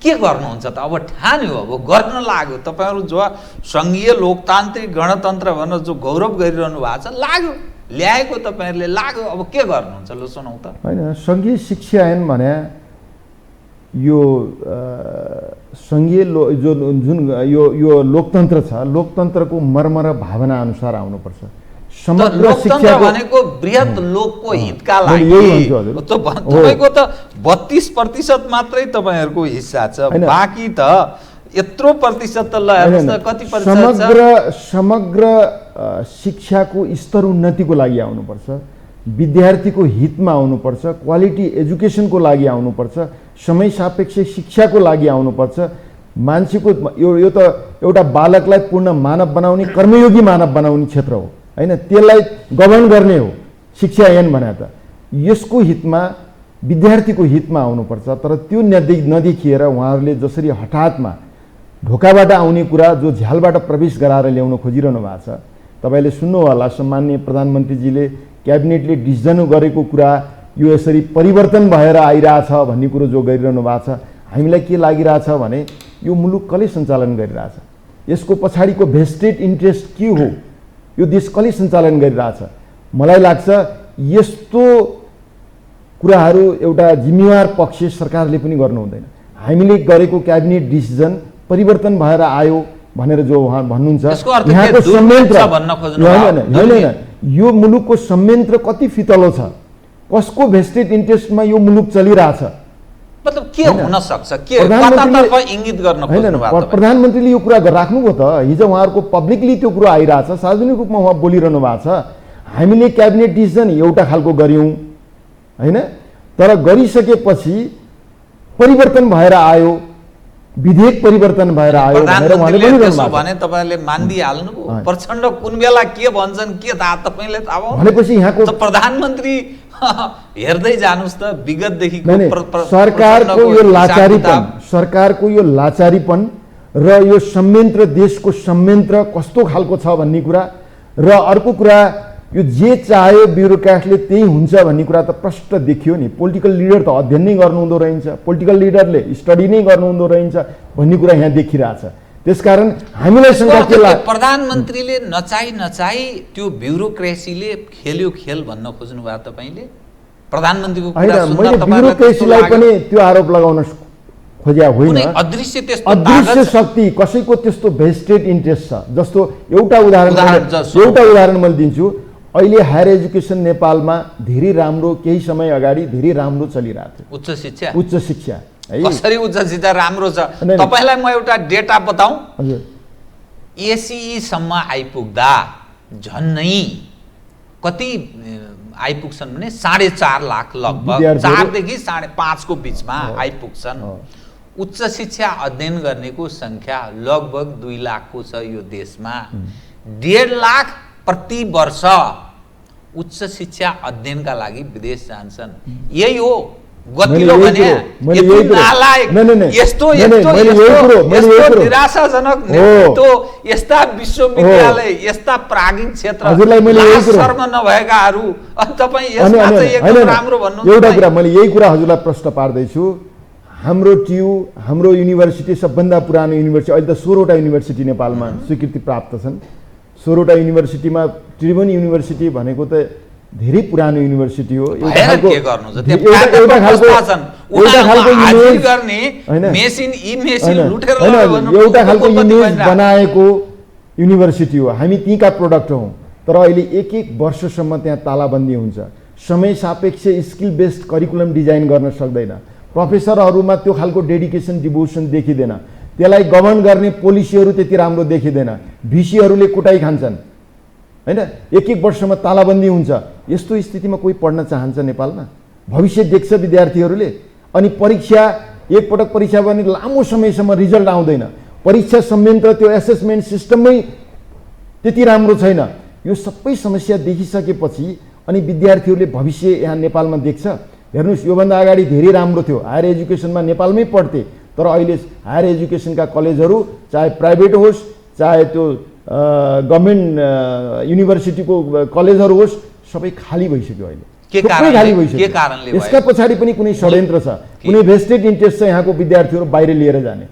के गर्नुहुन्छ त अब ठान्यो, अब गर्न लाग्यो। तपाईँहरू जो सङ्घीय लोकतान्त्रिक गणतन्त्र भनेर जो गौरव गरिरहनु भएको छ, लाग्यो, ल्याएको तपाईँहरूले लाग्यो, अब के गर्नुहुन्छ ल सुनौ त। होइन, सङ्घीय शिक्षा ऐन भने यो सङ्घीय जुन यो लोकतन्त्र छ, लोकतन्त्रको मर्म र भावना अनुसार आउनुपर्छ। समग्र शिक्षा भनेको बृहत लोकको हितका लागि, तपाईँको त 32% मात्रै तपाईँहरूको हिस्सा छ, बाँकी त यत्रो प्रतिशत त ल हेर्नुहोस् न कति प्रतिशत छ। समग्र शिक्षाको स्तर उन्नतिको लागि आउनुपर्छ, विद्यार्थीको हितमा आउनुपर्छ, क्वालिटी एजुकेसनको लागि आउनुपर्छ, समय सापेक्ष शिक्षाको लागि आउनुपर्छ। मान्छेको यो त एउटा बालकलाई पूर्ण मानव बनाउने, कर्मयोगी मानव बनाउने क्षेत्र हो होइन, त्यसलाई गभर्न गर्ने हो शिक्षा ऐन भने त। यसको हितमा विद्यार्थीको हितमा आउनुपर्छ। तर त्यो नदेखिएर उहाँहरूले जसरी हठातमा ढोकाबाट आउने कुरा जो झ्यालबाट प्रवेश गराएर ल्याउन खोजिरहनु भएको छ, तपाईँले सुन्नु होला सम्माननीय प्रधानमन्त्रीजीले क्याबिनेटले डिसिजन गरेको कुरा यो यसरी परिवर्तन भएर आइरहेछ भन्ने कुरो जो गरिरहनु भएको छ, हामीलाई के लागिरहेछ भने यो मुलुक कसले सञ्चालन गरिरहेछ, यसको पछाडिको भेस्टेड इन्ट्रेस्ट के हो, यो देश कसले सञ्चालन गरिरहेछ। मलाई लाग्छ यस्तो कुराहरू एउटा जिम्मेवार पक्ष सरकारले पनि गर्नु हुँदैन। हामीले गरेको क्याबिनेट डिसिजन परिवर्तन भएर आयो भनेर जो उहाँ भन्नुहुन्छ, यहाँको संयन्त्र होइन, यो मुलुकको संयन्त्र कति फितलो छ, कसको भेस्टेड इन्ट्रेस्टमा यो मुलुक चलिरहेछ, मतलब के हुन सक्छ, के कतातर्फ इंगित गर्न खोज्नु भएको छ। प्रधानमन्त्रीले यो कुरा राख्नुभयो त, हिजो उहाँहरूको पब्लिकली त्यो कुरा आइरहेछ, सार्वजनिक रूपमा उहाँ बोलिरहनु भएको छ। हामीले क्याबिनेट डिसिजन एउटा खालको गर्यौँ होइन, तर गरिसकेपछि परिवर्तन भएर आयो, विधेयक परिवर्तन भएर आयो भनेर उहाँले बोलिरहनु भएको छ। भने तपाईहरुले मान्दिहाल्नुभयो, प्रचण्ड कुन बेला के भन्छन् के थाहा तपाईले थाहा भयो भनेपछि यहाँको प्रधानमन्त्री हेर्दै जानुस् त विगतदेखिको सरकारको यो लाचारीपन र यो संयन्त्र, देशको संयन्त्र कस्तो खालको छ भन्ने कुरा, र अर्को कुरा यो जे चाह्यो ब्युरोक्राटले त्यही हुन्छ भन्ने कुरा त प्रष्ट देखियो नि। पोलिटिकल लिडर त अध्ययन नै गर्नुहुँदो रहेछ, पोलिटिकल लिडरले स्टडी नै गर्नुहुँदो रहेछ भन्ने कुरा यहाँ देखिरहेछ। त्यसकारण हामीलाई शंका के लाग्छ, प्रधानमन्त्रीले नचाही त्यो ब्युरोक्रेसीले खेल्यो खेल भन्न खोज्नु भयो तपाईले। प्रधानमन्त्रीको कुरा सुन्दा मैले ब्युरोक्रेसीलाई पनि त्यो आरोप लगाउन खोज्या होइन। अदृश्य शक्ति, कसैको त्यस्तो भेस्टेड इन्ट्रेस्ट छ। जस्तो एउटा उदाहरण मैले दिन्छु। अहिले हायर एजुकेसन नेपालमा धेरै राम्रो, केही समय अगाडि धेरै राम्रो चलिरहेको थियो, उच्च शिक्षा कसरी उच्च शिक्षा राम्रो छ। नहीं, तपाईलाई म एउटा डेटा बताऊं, हजुर एसीई सम्म आइपुग्दा झन्नै कति आइपुग्छन् भने 4.5 लाख लगभग, विद्यार्थीहरू 4 देखि 5.5 को बीचमा आइपुग्छन्। उच्च शिक्षा अध्ययन गर्नेको संख्या लगभग 2 लाखको छ यो देशमा। 1.5 लाख प्रति वर्ष उच्च शिक्षा अध्ययनका लागि विदेश जान्छन्। यही हो गतिलो भने यस्तो निराशाजनक नेतृत्व, यस्ता विश्वविद्यालय, यस्ता प्राज्ञिक क्षेत्र शर्म नभएकाहरू, अनि तपाईँ यसमा चाहिँ एकदम राम्रो भन्नुहुन्छ। एउटा कुरा मैले यही कुरा हजुरलाई प्रश्न पार्दैछु। हाम्रो ट्यु, हाम्रो युनिभर्सिटी सबभन्दा पुरानो युनिभर्सिटी, अहिले त 16वटा युनिभर्सिटी नेपालमा स्वीकृति प्राप्त छन्। 16वटा युनिभर्सिटीमा त्रिभुवन युनिभर्सिटी भनेको त धेरै पुरानो युनिभर्सिटी हो। एउटा खालको इमेज बनाएको युनिभर्सिटी हो। हामी तीका प्रोडक्ट हौँ। तर अहिले एक वर्षसम्म त्यहाँ तालाबन्दी हुन्छ। समय सापेक्ष स्किल बेस्ड करिकुलम डिजाइन गर्न सक्दैन। प्रोफेसरहरूमा त्यो खालको डेडिकेसन डिभोसन देखिँदैन। त्यसलाई गभर्न गर्ने पोलिसीहरू त्यति राम्रो देखिँदैन। भिसीहरूले कुटाइ खान्छन् हैन। एक वर्षमा तालाबन्दी हुन्छ। यस्तो स्थितिमा कोही पढ्न चाहन्छ नेपालमा? भविष्य देख्छ विद्यार्थीहरूले। अनि परीक्षा, एकपटक परीक्षा भने लामो समयसम्म रिजल्ट आउँदैन। परीक्षा संयन्त्र, त्यो एसेसमेन्ट सिस्टममै त्यति राम्रो छैन। यो सबै समस्या देखिसकेपछि अनि विद्यार्थीहरूले भविष्य यहाँ नेपालमा देख्छ। हेर्नुहोस्, योभन्दा अगाडि धेरै राम्रो थियो। हायर एजुकेसनमा नेपालमै पढ्थे। तर अहिले हायर एजुकेसनका कलेजहरू चाहे प्राइभेट होस्, चाहे त्यो गभर्मेन्ट युनिभर्सिटीको कलेजहरू होस्, सबै खाली भइसक्यो अहिले। खाली भइसक्यो। यसका पछाडि पनि कुनै षड्यन्त्र छ, कुनै भेस्टेड इन्ट्रेस्ट छ यहाँको विद्यार्थीहरू बाहिर लिएर जाने।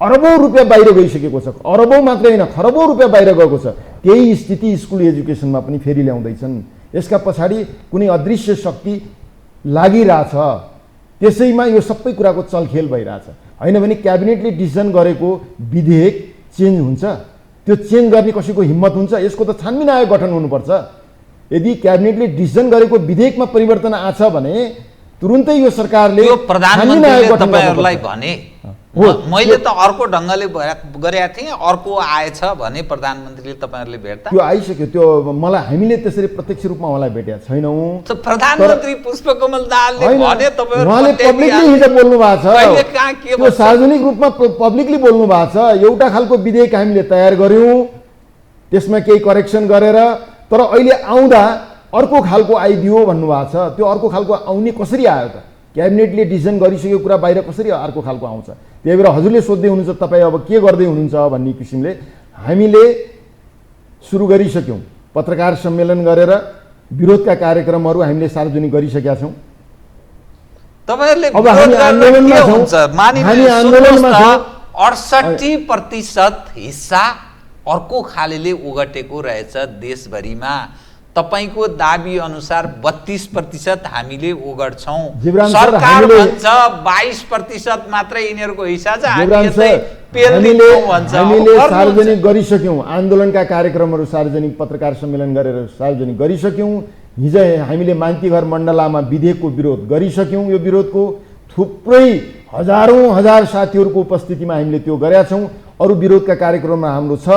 अरबौं रुपियाँ बाहिर गइसकेको छ। अरबौं मात्रै होइन, खरबौं रुपियाँ बाहिर गएको छ। त्यही स्थिति स्कुल एजुकेसनमा पनि फेरि ल्याउँदैछन्। यसका पछाडि कुनै अदृश्य शक्ति लागिरहेछ। त्यसैमा यो सबै कुराको चलखेल भइरहेछ। होइन भने क्याबिनेटले डिसिजन गरेको विधेयक चेन्ज हुन्छ? त्यो चेन्ज गर्ने कसैको हिम्मत हुन्छ? यसको त छानबिन आयोग गठन हुनुपर्छ। यदि क्याबिनेटले डिसिजन गरेको विधेयकमा परिवर्तन आछ भने तुरुन्तै यो सरकारले प्रधानमन्त्रीले तपाईहरुलाई भने मैले त अर्को ढंगले गरेका थिएँ, अर्को आएछ भने प्रधानमन्त्रीले तपाईहरुले भेट्दा त्यो आइसक्यो। त्यो मलाई हामीले त्यसरी प्रत्यक्ष रूपमा उहाँलाई भेटेका छैनौं। प्रधानमन्त्री पुष्पकमल दाहालले भने तपाईहरु उहाँले पब्लिकली हिजो बोल्नु भएको छ। कहिले कहाँ के त्यो सार्वजनिक रूपमा पब्लिकली बोल्नु भएको छ। एउटा खालको विधेयक हामीले तयार गर्यौं, त्यसमा केही करेक्सन गरेर, तर अहिले आउँदा अर्को खालको आइदियो भन्नुभएको छ। त्यो अर्को खालको आउने कसरी आयो त? क्याबिनेटले डिसिजन गरिसकेको कुरा बाहिर कसरी अर्को खालको आउँछ? त्यही भएर हजुरले सोध्दै हुनुहुन्छ तपाईँ अब के गर्दै हुनुहुन्छ भन्ने किसिमले हामीले सुरु गरिसक्यौँ। पत्रकार सम्मेलन गरेर विरोधका कार्यक्रमहरू हामीले सार्वजनिक गरिसकेका छौँ। तपाईहरुले अब हामी आन्दोलनमा छौँ। हामी आन्दोलनमा छौँ। 68% हिस्सा अर्को खालेले ओगटेको रहेछ देशभरिमा। तपाईको दाबी अनुसार 32% हामीले ओगट्छौं। सरकार भन्छ 22% मात्रै यिनीहरुको हिस्सा छ। हामीले सार्वजनिक गरिसक्यौं। आन्दोलनका कार्यक्रमहरू सार्वजनिक पत्रकार सम्मेलन गरेर सार्वजनिक गरिसक्यौं। हिजो हामीले मान्तीघर मण्डलामा विधेयकको विरोध गरिसक्यौं। यो विरोधको थुप्रै हजार साथीहरूको उपस्थितिमा हामीले त्यो गरेका छौं। अरु विरोधका कार्यक्रममा हाम्रो छ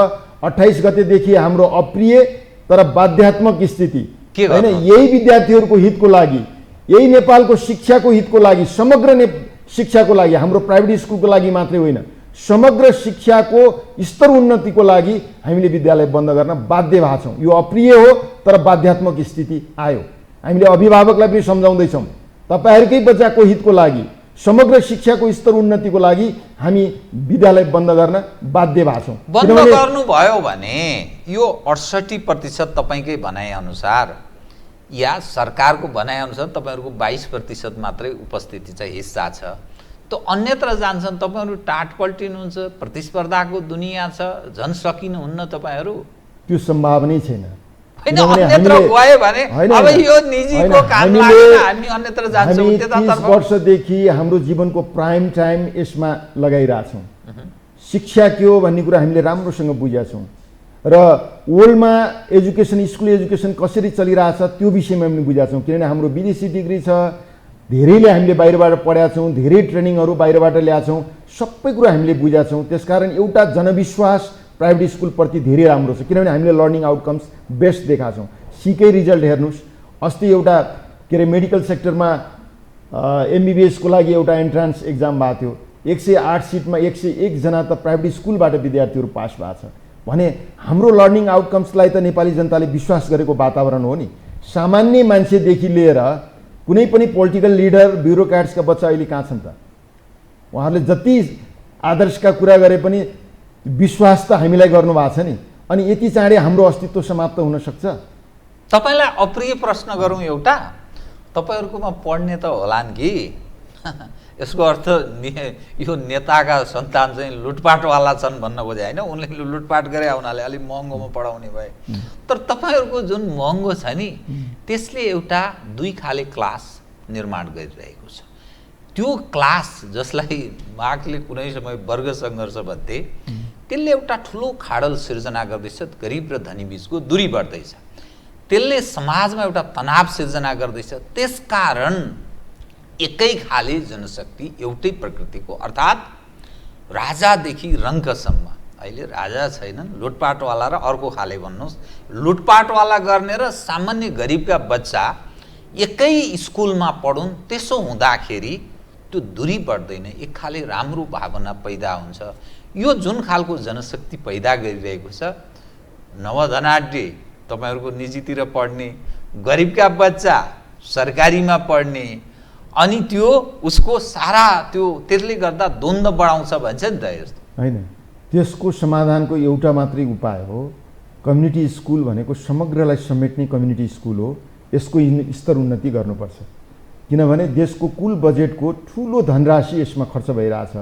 28 गतेदेखि हाम्रो अप्रिय तर बाध्यात्मक स्थिति हैन। यही विद्यार्थीहरूको हितको लागि, यही नेपालको शिक्षाको हितको लागि, समग्र शिक्षाको लागि, हाम्रो प्राइभेट स्कुलको लागि मात्रै होइन, समग्र शिक्षाको स्तर उन्नतिको लागि हामीले विद्यालय बन्द गर्न बाध्य भएका छौँ। यो अप्रिय हो तर बाध्यात्मक स्थिति आयो। हामीले अभिभावकलाई पनि सम्झाउँदैछौँ, तपाईहरुकै बच्चाको हितको लागि, समग्र शिक्षाको स्तर उन्नतिको लागि हामी विद्यालय बन्द गर्न बाध्य भएका छौँ। बन्द गर्नु भयो भने यो 68% तपाईकै भनाइ अनुसार या सरकारको भनाइ अनुसार तपाईहरुको 22% मात्रै उपस्थिति छ, हिस्सा छ। त अन्यत्र जान्छन्, तपाईहरु टाट पल्टिनुहुन्छ। प्रतिस्पर्धाको दुनिया छ, झन् सकिनुहुन्न तपाईहरु। त्यो सम्भावनै छैन। अन्यत्र गए भने अब यो निजीको काम लाग्दैन, हामी अन्यत्र जान्छौँ। त्यतातर्फ 30 वर्षदेखि हाम्रो जीवनको प्राइम टाइम यसमा लगाइरहेछौँ। शिक्षा के हो भन्ने कुरा हामीले राम्रोसँग बुझेका छौँ र वर्ल्डमा एजुकेसन, स्कुल एजुकेसन कसरी चलिरहेछ त्यो विषयमा पनि बुझेका छौँ। किनभने हाम्रो विदेशी डिग्री छ, धेरैले हामीले बाहिरबाट पढेका छौँ, धेरै ट्रेनिङहरू बाहिरबाट ल्याएका छौँ, सबै कुरा हामीले बुझेका छौँ। त्यसकारण एउटा जनविश्वास प्राइभेट स्कुलप्रति धेरै राम्रो छ, किनभने हामीले लर्निङ आउटकम्स बेस्ट देखाएको छौँ। सीकै रिजल्ट हेर्नुहोस्, अस्ति एउटा के अरे मेडिकल सेक्टरमा MBBS को लागि एउटा एन्ट्रान्स एक्जाम भएको थियो, 108 सिटमा 101 जना त प्राइभेट स्कुलबाट विद्यार्थीहरू पास भएको छ भने हाम्रो लर्निङ आउटकम्सलाई त नेपाली जनताले विश्वास गरेको वातावरण हो नि। सामान्य मान्छेदेखि लिएर कुनै पनि पोलिटिकल लिडर ब्युरोक्राट्सका बच्चा अहिले कहाँ छन् त? उहाँहरूले जति आदर्शका कुरा गरे पनि विश्वास त हामीलाई गर्नुभएको छ नि, अनि यति चाँडै हाम्रो अस्तित्व समाप्त हुन सक्छ? तपाईलाई अप्रिय प्रश्न गरौँ एउटा, तपाईहरुकोमा पढ्ने त होलान् कि यसको अर्थ यो नेताका सन्तान चाहिँ लुटपाटवाला छन् भन्न खोजे हैन, उनले लुटपाट गरे हुनाले अलि महँगोमा पढाउने भए। तर तपाईहरुको जुन महँगो छ नि त्यसले एउटा दुई खाले क्लास निर्माण गरिरहेको छ। त्यो क्लास जसलाई मार्क्सले कुनै समय वर्ग सङ्घर्ष भन्थे, त्यसले एउटा ठुलो खाडल सिर्जना गर्दैछ, गरिब र धनी बीचको दूरी बढ्दैछ, त्यसले समाजमा एउटा तनाव सिर्जना गर्दैछ। त्यसकारण एकै खाले जनशक्ति एउटै प्रकृतिको अर्थात् राजादेखि रङ्कसम्म, अहिले राजा छैनन्, लुटपाटवाला र अर्को खाले भन्नुहोस्, लुटपाटवाला गर्ने र सामान्य गरिबका बच्चा एकै स्कुलमा पढुन्, त्यसो हुँदाखेरि त्यो दूरी बढ्दैन, एक खाले राम्रो भावना पैदा हुन्छ। यो जुन खालको जनशक्ति पैदा गरिरहेको छ, नवधनाढ्य तपाईहरुको निजीतिर पढ्ने, गरिबका बच्चा सरकारीमा पढ्ने, अनि त्यो उसको सारा त्यसले गर्दा द्वन्द्व बढाउँछ भन्छ नि त। यस्तो हैन, त्यसको समाधानको एउटा मात्रै उपाय हो, कम्युनिटी स्कुल भनेको समग्रलाई समेट्ने कम्युनिटी स्कुल हो। यसको स्तर उन्नति गर्नुपर्छ, किनभने देशको कुल बजेटको ठुलो धनराशि यसमा खर्च भइरहेछ।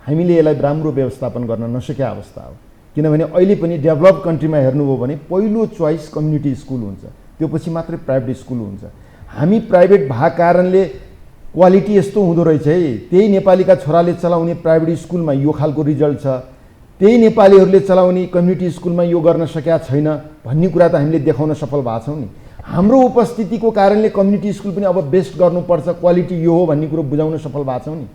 हामीले यसलाई राम्रो व्यवस्थापन गर्न नसकेका अवस्था हो, किनभने अहिले पनि डेभलप कन्ट्रीमा हेर्नुभयो भने पहिलो चोइस कम्युनिटी स्कुल हुन्छ, त्यो पछि मात्रै प्राइभेट स्कुल हुन्छ। हामी प्राइभेट भएको कारणले क्वालिटी यस्तो हुँदो रहेछ है, त्यही नेपालीका छोराले चलाउने प्राइभेट स्कुलमा यो खालको रिजल्ट छ, त्यही नेपालीहरूले चलाउने कम्युनिटी स्कुलमा यो गर्न सकेका छैन भन्ने कुरा त हामीले देखाउन सफल भएको छौँ नि। हाम्रो उपस्थितिको कारणले कम्युनिटी स्कुल पनि अब बेस्ट गर्नुपर्छ, क्वालिटी यो हो भन्ने कुरो बुझाउन सफल भएको छौँ नि।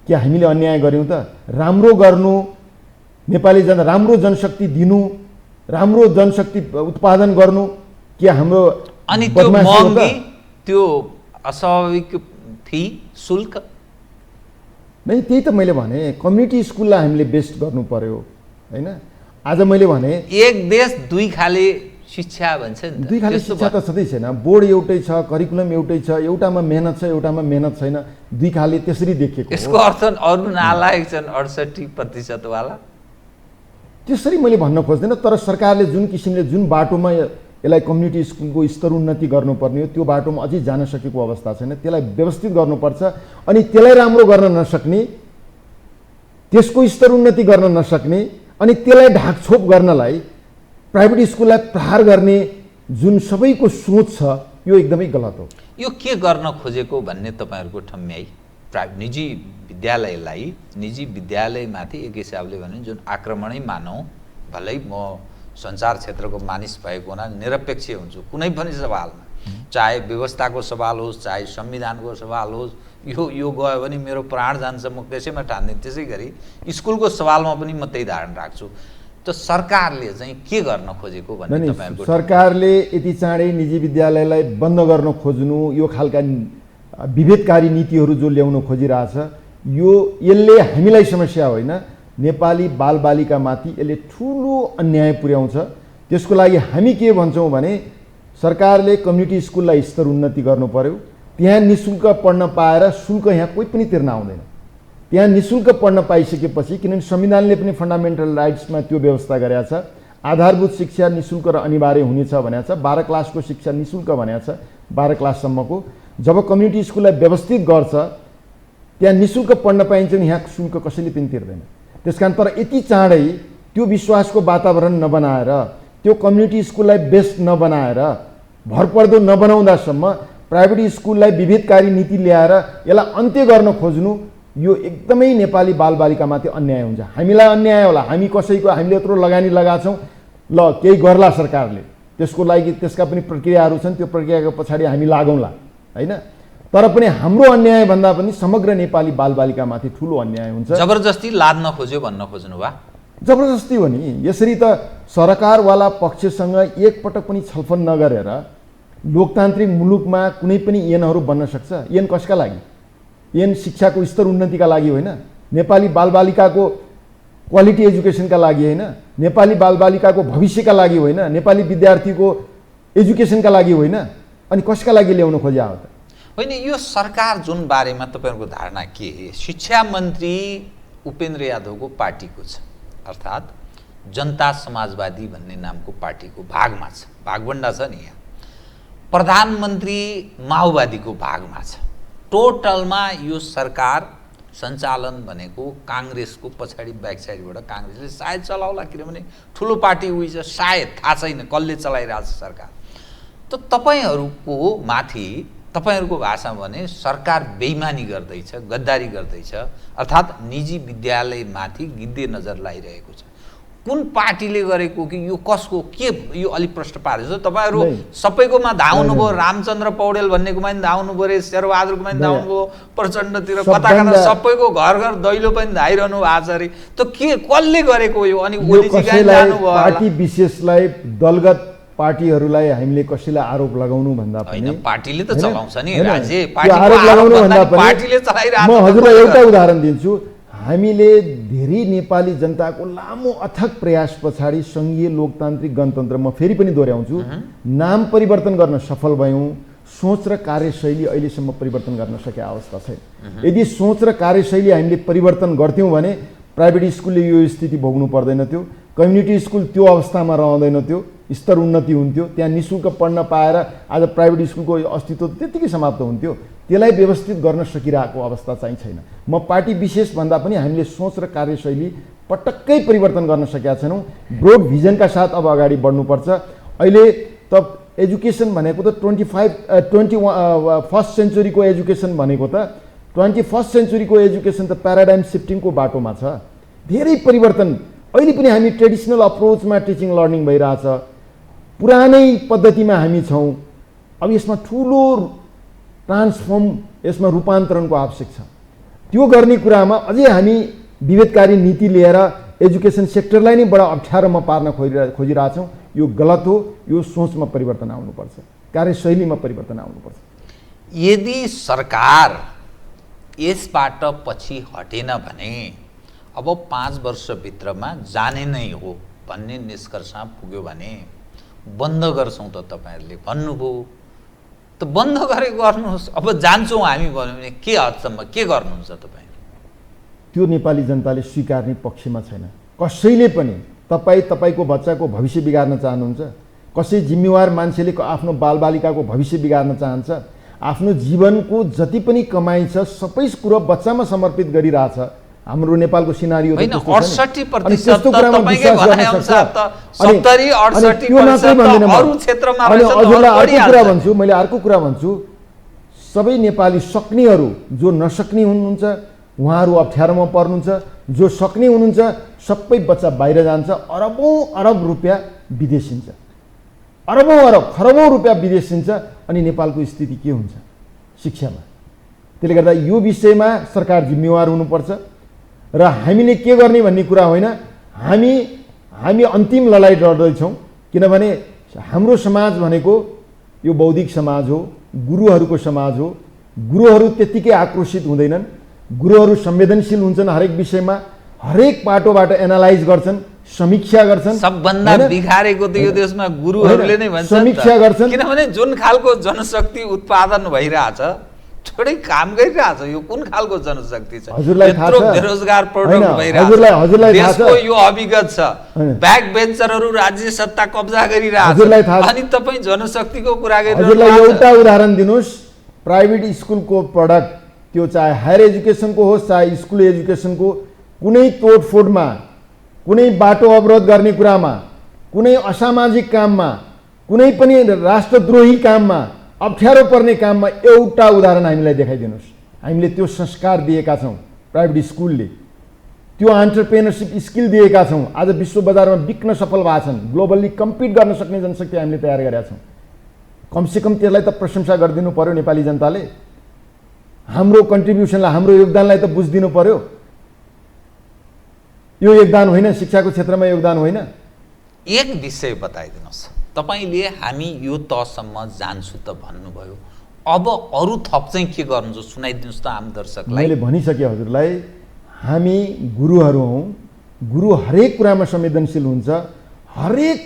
के हामीले अन्याय गऱ्यौँ त? राम्रो गर्नु, नेपाली राम्रो जनशक्ति दिनु, राम्रो जनशक्ति उत्पादन गर्नु के हाम्रो अनि त्यो महँगी, त्यो अस्वाभाविक फी शुल्क नै? त्यही त मैले भने कम्युनिटी स्कुललाई हामीले बेस्ट गर्नु पर्यो हैन। आज मैले भने एक देश दुई खाले शिक्षा भन्छ नि त, दुई खाले शिक्षा त छँदै छैन। बोर्ड एउटै छ, करिकुलम एउटै छ, एउटामा मेहनत छ, एउटामा मेहनत छैन, दुई खाले त्यसरी देखिएको। यसको अर्थ अरू नालायक छन् 68% वाला, त्यसरी मैले भन्न खोज्दैन। तर सरकारले जुन किसिमले जुन बाटोमा यसलाई कम्युनिटी स्कुलको स्तर उन्नति गर्नुपर्ने हो त्यो बाटोमा अझै जान सकेको अवस्था छैन। त्यसलाई व्यवस्थित गर्नुपर्छ, अनि त्यसलाई राम्रो गर्न नसक्ने, त्यसको स्तर उन्नति गर्न नसक्ने, अनि त्यसलाई ढाकछोप गर्नलाई प्राइभेट स्कुललाई प्रहार गर्ने जुन सबैको सोच छ यो एकदमै गलत हो। यो के गर्न खोजेको भन्ने तपाईहरुको ठम्याइ निजी विद्यालयलाई, निजी विद्यालयमाथि एक हिसाबले भने जुन आक्रमणै मानौँ, भलै म सञ्चार क्षेत्रको मानिस भएको हुनाले निरपेक्ष हुन्छु कुनै पनि सवालमा, चाहे व्यवस्थाको सवाल होस्, चाहे संविधानको सवाल होस्, यो गयो भने मेरो प्राण जान्छ, म त्यसैमा ठान्ने। त्यसै गरी स्कुलको सवालमा पनि म त्यही धारणा राख्छु। त सरकारले चाहिँ के गर्न खोजेको भन्ने तपाईहरुको? सरकारले यति चाँडै निजी विद्यालयलाई बन्द गर्न खोज्नु, यो खालका विभेदकारी नीतिहरू जो ल्याउन खोजिरहेछ, यसले हामीलाई समस्या होइन, नेपाली बालबालिकामाथि यसले ठुलो अन्याय पुर्याउँछ। त्यसको लागि हामी के भन्छौँ भने सरकारले कम्युनिटी स्कुललाई स्तर उन्नति गर्नु पर्यो। त्यहाँ निःशुल्क पढ्न पाएर शुल्क यहाँ कोही पनि तिर्न आउँदैन। त्यहाँ निःशुल्क पढ्न पाइसकेपछि, किनभने संविधानले पनि फन्डामेन्टल राइट्समा त्यो व्यवस्था गरेको छ, आधारभूत शिक्षा निःशुल्क र अनिवार्य हुनेछ भनेको छ, 12 क्लासको शिक्षा निःशुल्क भनेको छ, 12 क्लाससम्मको। जब कम्युनिटी स्कुललाई व्यवस्थित गर्छ त्यहाँ निःशुल्क पढ्न पाइन्छ नि, यहाँ शुल्क कसैले पनि तिर्दैन। त्यसकारण तर यति चाँडै त्यो विश्वासको वातावरण नबनाएर, त्यो कम्युनिटी स्कुललाई बेस्ट नबनाएर, भरपर्दो नबनाउँदासम्म प्राइभेट स्कुललाई विभेदकारी नीति ल्याएर यसलाई अन्त्य गर्न खोज्नु, यो एकदमै नेपाली बालबालिकामाथि अन्याय हुन्छ। हामीलाई अन्याय होला, हामी कसैको, हामीले यत्रो लगानी लगाएको छौँ, ल केही गर्ला सरकारले, त्यसको लागि त्यसका पनि प्रक्रियाहरू छन्, त्यो प्रक्रियाको पछाडि हामी लागौँला हैन। तर पनि हाम्रो अन्याय भन्दा पनि समग्र नेपाली बालबालिकामाथि ठुलो अन्याय हुन्छ। जबरजस्ती लाद्न खोज्यो भन्न खोज्नु भा? जबरजस्ती हो नि। यसरी त सरकारवाला पक्षसँग एकपटक पनि छलफल नगरेर लोकतान्त्रिक मुलुकमा कुनै पनि ऐनहरू बन्न सक्छ? ऐन कसका लागि? ऐन शिक्षाको स्तर उन्नतिका लागि होइन, नेपाली बालबालिकाको क्वालिटी एजुकेसनका लागि होइन, नेपाली बालबालिकाको भविष्यका लागि होइन, नेपाली विद्यार्थीको एजुकेसनका लागि होइन, अनि कसका लागि ल्याउन खोज्या हो त? होइन, यो सरकार जुन बारेमा तपाईँहरूको धारणा के? शिक्षा मन्त्री उपेन्द्र यादवको पार्टीको छ, अर्थात् जनता समाजवादी भन्ने नामको पार्टीको भागमा छ, भागभण्डा छ नि यहाँ। प्रधानमन्त्री माओवादीको भागमा छ। टोटलमा यो सरकार सञ्चालन भनेको काङ्ग्रेसको पछाडि ब्याक साइडबाट काङ्ग्रेसले सायद चलाउला, किनभने ठुलो पार्टी उही छ, सायद थाहा छैन कसले चलाइरहेको छ सरकार। त तपाईँहरूको माथि, तपाईँहरूको भाषामा भने सरकार बेइमानी गर्दैछ, गद्दारी गर्दैछ, अर्थात् निजी विद्यालयमाथि गिद्धे नजर लगाइरहेको छ। कुन पार्टीले गरेको कि यो कसको के? यो अलिक प्रश्न पारेछ। तपाईँहरू सबैकोमा धाउनु भयो, रामचन्द्र पौडेल भन्नेकोमा पनि धाउनु पऱ्यो, शेरबहादुरकोमा पनि धाउनु भयो, प्रचण्डतिर कता कता सबैको घर घर दैलो पनि धाइरहनु भएको छ अरे। त के कसले गरेको यो? अनि ओलीजी गाई जानु भयो। पार्टी विशेषलाई, दलगत पार्टीहरूलाई हामीले कसैलाई आरोप लगाउनु भन्दा पनि पार्टीले त चलाउँछ नि राज्य, आरोप लगाउनु भन्दा पनि पार्टीले चलाइरहेको। म हजुरलाई एउटा उदाहरण दिन्छु। हामीले धेरै नेपाली जनताको लामो अथक प्रयास पछाडि सङ्घीय लोकतान्त्रिक गणतन्त्र, म फेरि पनि दोहोऱ्याउँछु, नाम परिवर्तन गर्न सफल भयौँ। सोच र कार्यशैली अहिलेसम्म परिवर्तन गर्न सकेका अवस्था छैन। यदि सोच र कार्यशैली हामीले परिवर्तन गर्थ्यौँ भने प्राइभेट स्कुलले यो स्थिति भोग्नु पर्दैन थियो, कम्युनिटी स्कुल त्यो अवस्थामा रहँदैन थियो, स्तर उन्नति हुन्थ्यो, त्यहाँ निःशुल्क पढ्न पाएर आज प्राइभेट स्कुलको अस्तित्व त्यत्तिकै समाप्त हुन्थ्यो। त्यसलाई व्यवस्थित गर्न सकिरहेको अवस्था चाहिँ छैन। म पार्टी विशेष भन्दा पनि हामीले सोच र कार्यशैली पटक्कै परिवर्तन गर्न सकेका छैनौँ। ब्रोड भिजनका साथ अब अगाडि बढ्नुपर्छ। अहिले त एजुकेसन भनेको त 21st सेन्चुरीको एजुकेसन भनेको त 21st सेन्चुरीको एजुकेसन त प्याराडाइम सिफ्टिङको बाटोमा छ। धेरै परिवर्तन। अहिले पनि हामी ट्रेडिसनल अप्रोचमा टिचिङ लर्निङ भइरहेछ, पुरानै पद्धतिमा हामी छौँ। अब यसमा ठुलो ट्रान्सफर्म, यसमा रूपान्तरणको आवश्यक छ। त्यो गर्ने कुरामा अझै हामी विभेदकारी नीति लिएर एजुकेसन सेक्टरलाई नै बडा अप्ठ्यारोमा पार्न खोजिरहेछौँ। यो गलत हो। यो सोचमा परिवर्तन आउनुपर्छ, कार्यशैलीमा परिवर्तन आउनुपर्छ। यदि सरकार यसबाट पछि हटेन भने अब 5 वर्षभित्रमा जाने नै हो भन्ने निष्कर्षमा पुग्यो भने बन्द गर्छौँ त तपाईँहरूले भन्नुभयो। त बन्द गर्नुहोस्। अब जान्छौँ हामी भन्यो भने के हदसम्म के गर्नुहुन्छ तपाईँ? त्यो नेपाली जनताले स्वीकार्ने पक्षमा छैन। कसैले पनि तपाईँको बच्चाको भविष्य बिगार्न चाहनुहुन्छ? कसै जिम्मेवार मान्छेले आफ्नो बालबालिकाको भविष्य बिगार्न चाहन्छ? आफ्नो जीवनको जति पनि कमाइ छ सबै कुरो बच्चामा समर्पित गरिरहेछ। हाम्रो नेपालको सिनारियो होइन, 68% तपाईकै भनाइअनुसार त 70-68% अरू क्षेत्रमा रहेछ। मैले अर्को कुरा भन्छु, सबै नेपाली सक्नेहरू जो नसक्ने हुनुहुन्छ उहाँहरू अप्ठ्यारोमा पर्नुहुन्छ, जो सक्ने हुनुहुन्छ सबै बच्चा बाहिर जान्छ, अरबौं अरब रुपियाँ विदेशिन्छ, अरबौं अरब खरबौं रुपियाँ विदेशिन्छ। अनि नेपालको स्थिति के हुन्छ शिक्षामा? त्यसले गर्दा यो विषयमा सरकार जिम्मेवार हुनुपर्छ र हामीले के गर्ने भन्ने कुरा होइन। हामी अन्तिम लडाइँ लड्दैछौँ, किनभने हाम्रो समाज भनेको यो बौद्धिक समाज हो, गुरुहरूको समाज हो। गुरुहरू त्यत्तिकै आक्रोशित हुँदैनन्, गुरुहरू संवेदनशील हुन्छन्, हरेक विषयमा हरेक पाटोबाट एनालाइज गर्छन्, समीक्षा गर्छन्। सबभन्दा बिगारेको त यो देशमा गुरुहरूले नै भन्छन्, समीक्षा गर्छन्। किनभने जुन खालको जनशक्ति उत्पादन भइरहेछ, थोरै काम गरिरहेछ, यो कुन खालको जनशक्ति छ? हजुरलाई थाहा छ? बेरोजगार प्रोडक्ट भइरहेछ। हजुरलाई थाहा छ? देशको यो अभिगत छ, ब्याक बेन्चरहरू राज्य सत्ता कब्जा गरिरहेछ, अनि तपाईँ जनशक्तिको कुरा गरिरहनु। हजुरलाई एउटा उदाहरण दिनुहोस्, प्राइभेट स्कुलको प्रडक्ट, त्यो चाहे हायर एजुकेसनको होस् चाहे स्कुल एजुकेसनको, कुनै तोडफोडमा, कुनै बाटो अवरोध गर्ने कुरामा, कुनै असामाजिक काममा, कुनै पनि राष्ट्रद्रोही काममा, अप्ठ्यारो पर्ने काममा एउटा उदाहरण हामीलाई देखाइदिनुहोस्। हामीले त्यो संस्कार दिएका छौँ प्राइभेट स्कुलले, त्यो एन्टरप्रेनरसिप स्किल दिएका छौँ। आज विश्व बजारमा बिक्न सफल भएका छन्, ग्लोबल्ली कम्पिट गर्न सक्ने जनशक्ति हामीले तयार गरेका छौँ। कमसेकम त्यसलाई त प्रशंसा गरिदिनु पर्यो नेपाली जनताले। हाम्रो कन्ट्रिब्युसनलाई, हाम्रो योगदानलाई त बुझिदिनु पर्यो। यो योगदान होइन, शिक्षाको क्षेत्रमा योगदान होइन। एक विषय बताइदिनुहोस्, तपाईँले हामी यो तहसम्म जान्छु त भन्नुभयो, अब अरू थप चाहिँ के गर्नुहुन्छ सुनाइदिनुहोस् त आम दर्शकलाई। मैले भनिसकेँ हजुरलाई, हामी गुरुहरू हौँ, गुरु हरेक कुरामा संवेदनशील हुन्छ, हरेक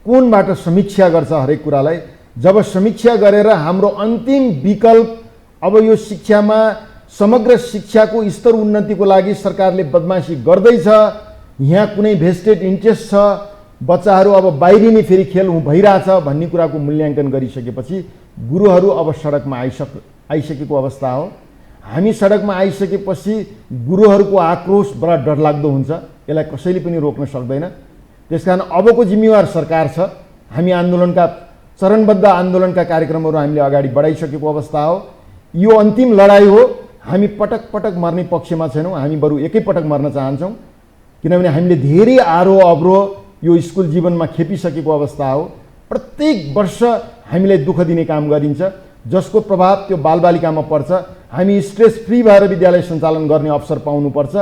कोणबाट समीक्षा गर्छ हरेक कुरालाई। जब समीक्षा गरेर हाम्रो अन्तिम विकल्प अब यो शिक्षामा समग्र शिक्षाको स्तर उन्नतिको लागि सरकारले बदमासी गर्दैछ, यहाँ कुनै भेस्टेड इन्ट्रेस्ट छ, बच्चाहरू अब बाहिरिने फेरि खेल भइरहेछ भन्ने कुराको मूल्याङ्कन गरिसकेपछि गुरुहरू अब सडकमा आइसकेको अवस्था हो। हामी सडकमा आइसकेपछि गुरुहरूको आक्रोश बडा डरलाग्दो हुन्छ, यसलाई कसैले पनि रोक्न सक्दैन। त्यसकारण अबको जिम्मेवार सरकार छ। हामी आन्दोलनका चरणबद्ध आन्दोलनका कार्यक्रमहरू हामीले अगाडि बढाइसकेको अवस्था हो। यो अन्तिम लडाइँ हो। हामी पटक पटक मर्ने पक्षमा छैनौँ, हामी बरु एकैपटक मर्न चाहन्छौँ, किनभने हामीले धेरै आरोह अवरोह यो स्कुल जीवनमा खेपिसकेको अवस्था हो। प्रत्येक वर्ष हामीलाई दुःख दिने काम गरिन्छ, जसको प्रभाव त्यो बालबालिकामा पर्छ। हामी स्ट्रेस फ्री भएर विद्यालय सञ्चालन गर्ने अवसर पाउनुपर्छ,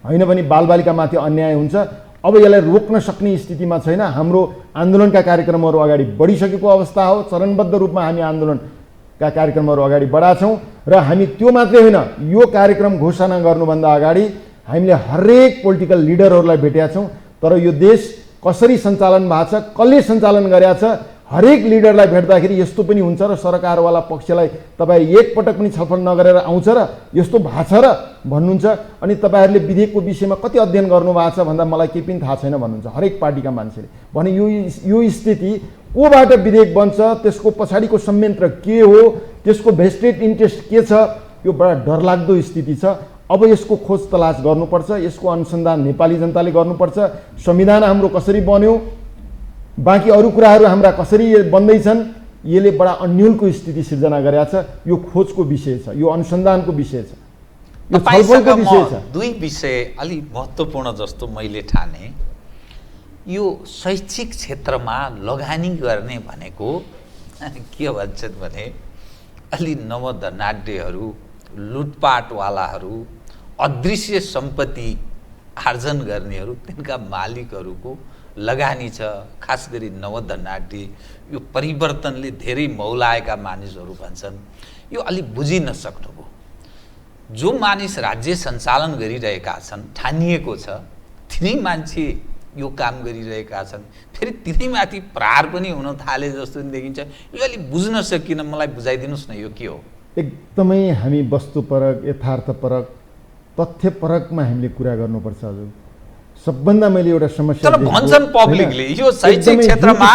होइन भने बालबालिकामाथि अन्याय हुन्छ। अब यसलाई रोक्न सक्ने स्थितिमा छैन। हाम्रो आन्दोलनका कार्यक्रमहरू अगाडि बढिसकेको अवस्था हो। चरणबद्ध रूपमा हामी आन्दोलनका कार्यक्रमहरू अगाडि बढाछौँ र हामी त्यो मात्रै होइन, यो कार्यक्रम घोषणा गर्नुभन्दा अगाडि हामीले हरेक पोलिटिकल लिडरहरूलाई भेटेका छौँ। तर यो देश कसरी सञ्चालन भएको छ, कसले सञ्चालन गरेका छ, हरेक लिडरलाई भेट्दाखेरि यस्तो पनि हुन्छ र सरकारवाला पक्षलाई तपाईँ एकपटक पनि छलफल नगरेर आउँछ र यस्तो भएको छ र भन्नुहुन्छ। अनि तपाईँहरूले विधेयकको विषयमा कति अध्ययन गर्नुभएको छ भन्दा मलाई केही पनि थाहा छैन भन्नुहुन्छ हरेक पार्टीका मान्छेले। भने यो स्थिति कोबाट विधेयक बन्छ, त्यसको पछाडिको संयन्त्र के हो, त्यसको भेस्टेड इन्ट्रेस्ट के छ, यो बडा डरलाग्दो स्थिति छ। अब यसको खोज तलास गर्नुपर्छ, यसको अनुसन्धान नेपाली जनताले गर्नुपर्छ। संविधान हाम्रो कसरी बन्यो, बाँकी अरू कुराहरू हाम्रा कसरी बन्दैछन्, यसले बडा अन्यलको स्थिति सिर्जना गरेका छ। यो खोजको विषय छ, यो अनुसन्धानको विषय छ, यो छलफलको विषय छ। दुई विषय अलि महत्त्वपूर्ण जस्तो मैले ठाने। यो शैक्षिक क्षेत्रमा लगानी गर्ने भनेको के भन्छन् भने अलि नवधनाढ्यहरू, लुटपाटवालाहरू, अदृश्य सम्पत्ति आर्जन गर्नेहरू, तिनका मालिकहरूको लगानी छ। खास गरी नवधनाढ्य, यो परिवर्तनले धेरै मौलाएका मानिसहरू भन्छन्। यो अलि बुझिन सक्नुभयो। जो मानिस राज्य सञ्चालन गरिरहेका छन्, ठानिएको छ, तिनै मान्छे यो काम गरिरहेका छन्, फेरि तिनैमाथि प्रहार पनि हुन थाले जस्तो देखिन्छ। यो अलि बुझ्न सकिन, मलाई बुझाइदिनुहोस् न यो के हो। एकदमै हामी वस्तुपरक, यथार्थपरक, तथ्यपरकमा हामीले कुरा गर्नुपर्छ हजुर। सबभन्दा मैले एउटा समस्या तर भन्छन् पब्लिकले यो शैक्षिक क्षेत्रमा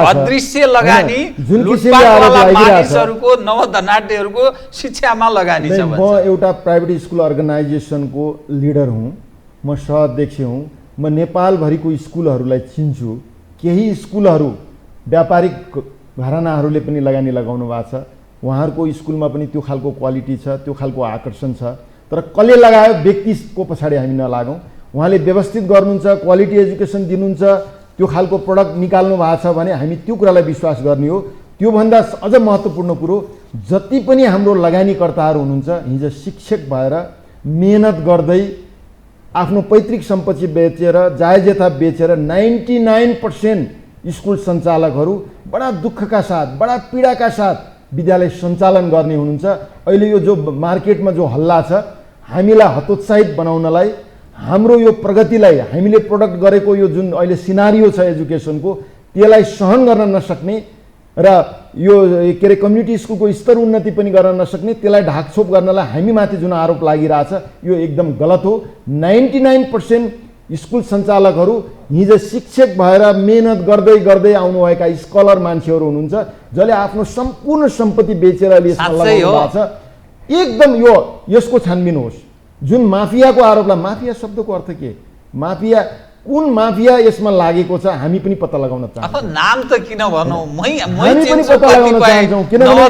अदृश्य लगानी, लुटपाटवाला मानिसहरूको, नवधनाढ्यहरूको शिक्षामा लगानी छ। म एउटा प्राइभेट स्कुल अर्गनाइजेसनको लिडर हुँ, म सह-अध्यक्ष हुँ। म नेपालभरिको स्कुलहरूलाई चिन्छु। केही स्कुलहरू व्यापारिक घरानाहरूले पनि लगानी लगाउनु भएको छ। उहाँहरूको स्कुलमा पनि त्यो खालको क्वालिटी छ, त्यो खालको आकर्षण छ। तर कसले लगायो व्यक्तिको पछाडि हामी नलागौँ। उहाँले व्यवस्थित गर्नुहुन्छ, क्वालिटी एजुकेसन दिनुहुन्छ, त्यो खालको प्रडक्ट निकाल्नु भएको छ भने हामी त्यो कुरालाई विश्वास गर्ने हो। त्योभन्दा अझ महत्त्वपूर्ण कुरो, जति पनि हाम्रो लगानीकर्ताहरू हुनुहुन्छ, हिजो शिक्षक भएर मेहनत गर्दै आफ्नो पैतृक सम्पत्ति बेचेर, जायज बेचेर 99% स्कुल सञ्चालकहरू बडा दुःखका साथ, बडा पीडाका साथ विद्यालय सञ्चालन गर्ने हुनुहुन्छ। अहिले यो जो मार्केटमा जो हल्ला छ, हामीलाई हतोत्साहित बनाउनलाई, हाम्रो यो प्रगतिलाई, हामीले प्रोडक्ट गरेको यो जुन अहिले सिनारियो छ एजुकेसनको, त्यसलाई सहन गर्न नसक्ने र यो के अरे कम्युनिटी स्कुलको स्तर उन्नति पनि गर्न नसक्ने, त्यसलाई ढाकछोप गर्नलाई हामीमाथि जुन आरोप लागिरहेछ यो एकदम गलत हो। 99% स्कुल सञ्चालकहरू हिजो शिक्षक भएर मेहनत गर्दै गर्दै आउनुभएका स्कलर मान्छेहरू हुनुहुन्छ, जसले आफ्नो सम्पूर्ण सम्पत्ति बेचेर यसमा लगाउनु भएको छ। एकदम यसको छानबिन होस्। जुन माफियाको आरोपलाई, माफिया शब्दको अर्थ के, माफिया कुन माफिया यसमा लागेको छ हामी पनि पत्ता लगाउन चाहन्छौँ। अब नाम त किन भनौँ, हामी पनि पत्ता लगाउन चाहन्छौँ, किनभने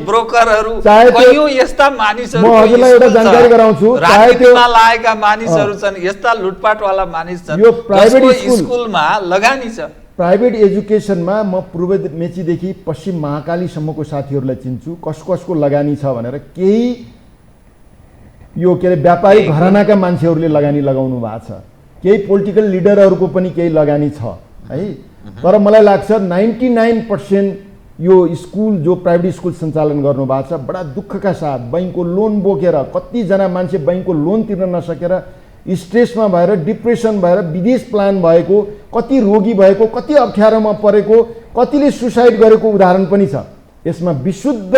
ब्रोकरहरू, कयौं यस्ता मानिसहरू, म हजुरलाई एउटा जानकारी गराउँछु, राजनीतिमा लागेका मानिसहरू छन्, यस्ता लुटपाटवाला मानिस छन्, यो प्राइभेट स्कुलमा लगानी छ। प्राइभेट एजुकेसनमा म पूर्व मेचीदेखि पश्चिम महाकालीसम्मको साथीहरूलाई चिन्छु, कसको लगानी छ भनेर केही यो के अरे व्यापारिक घरानाका मान्छेहरूले लगानी लगाउनु भएको छ, केही पोलिटिकल लिडरहरूको पनि केही लगानी छ है। तर मलाई लाग्छ 99% यो स्कुल जो प्राइभेट स्कुल सञ्चालन गर्नुभएको छ बडा दुःखका साथ बैंकको लोन बोकेर, कतिजना मान्छे बैंकको लोन तिर्न नसकेर स्ट्रेसमा भएर, डिप्रेसन भएर विदेश प्लान भएको, कति रोगी भएको, कति अप्ठ्यारोमा परेको, कतिले सुसाइड गरेको उदाहरण पनि छ। यसमा विशुद्ध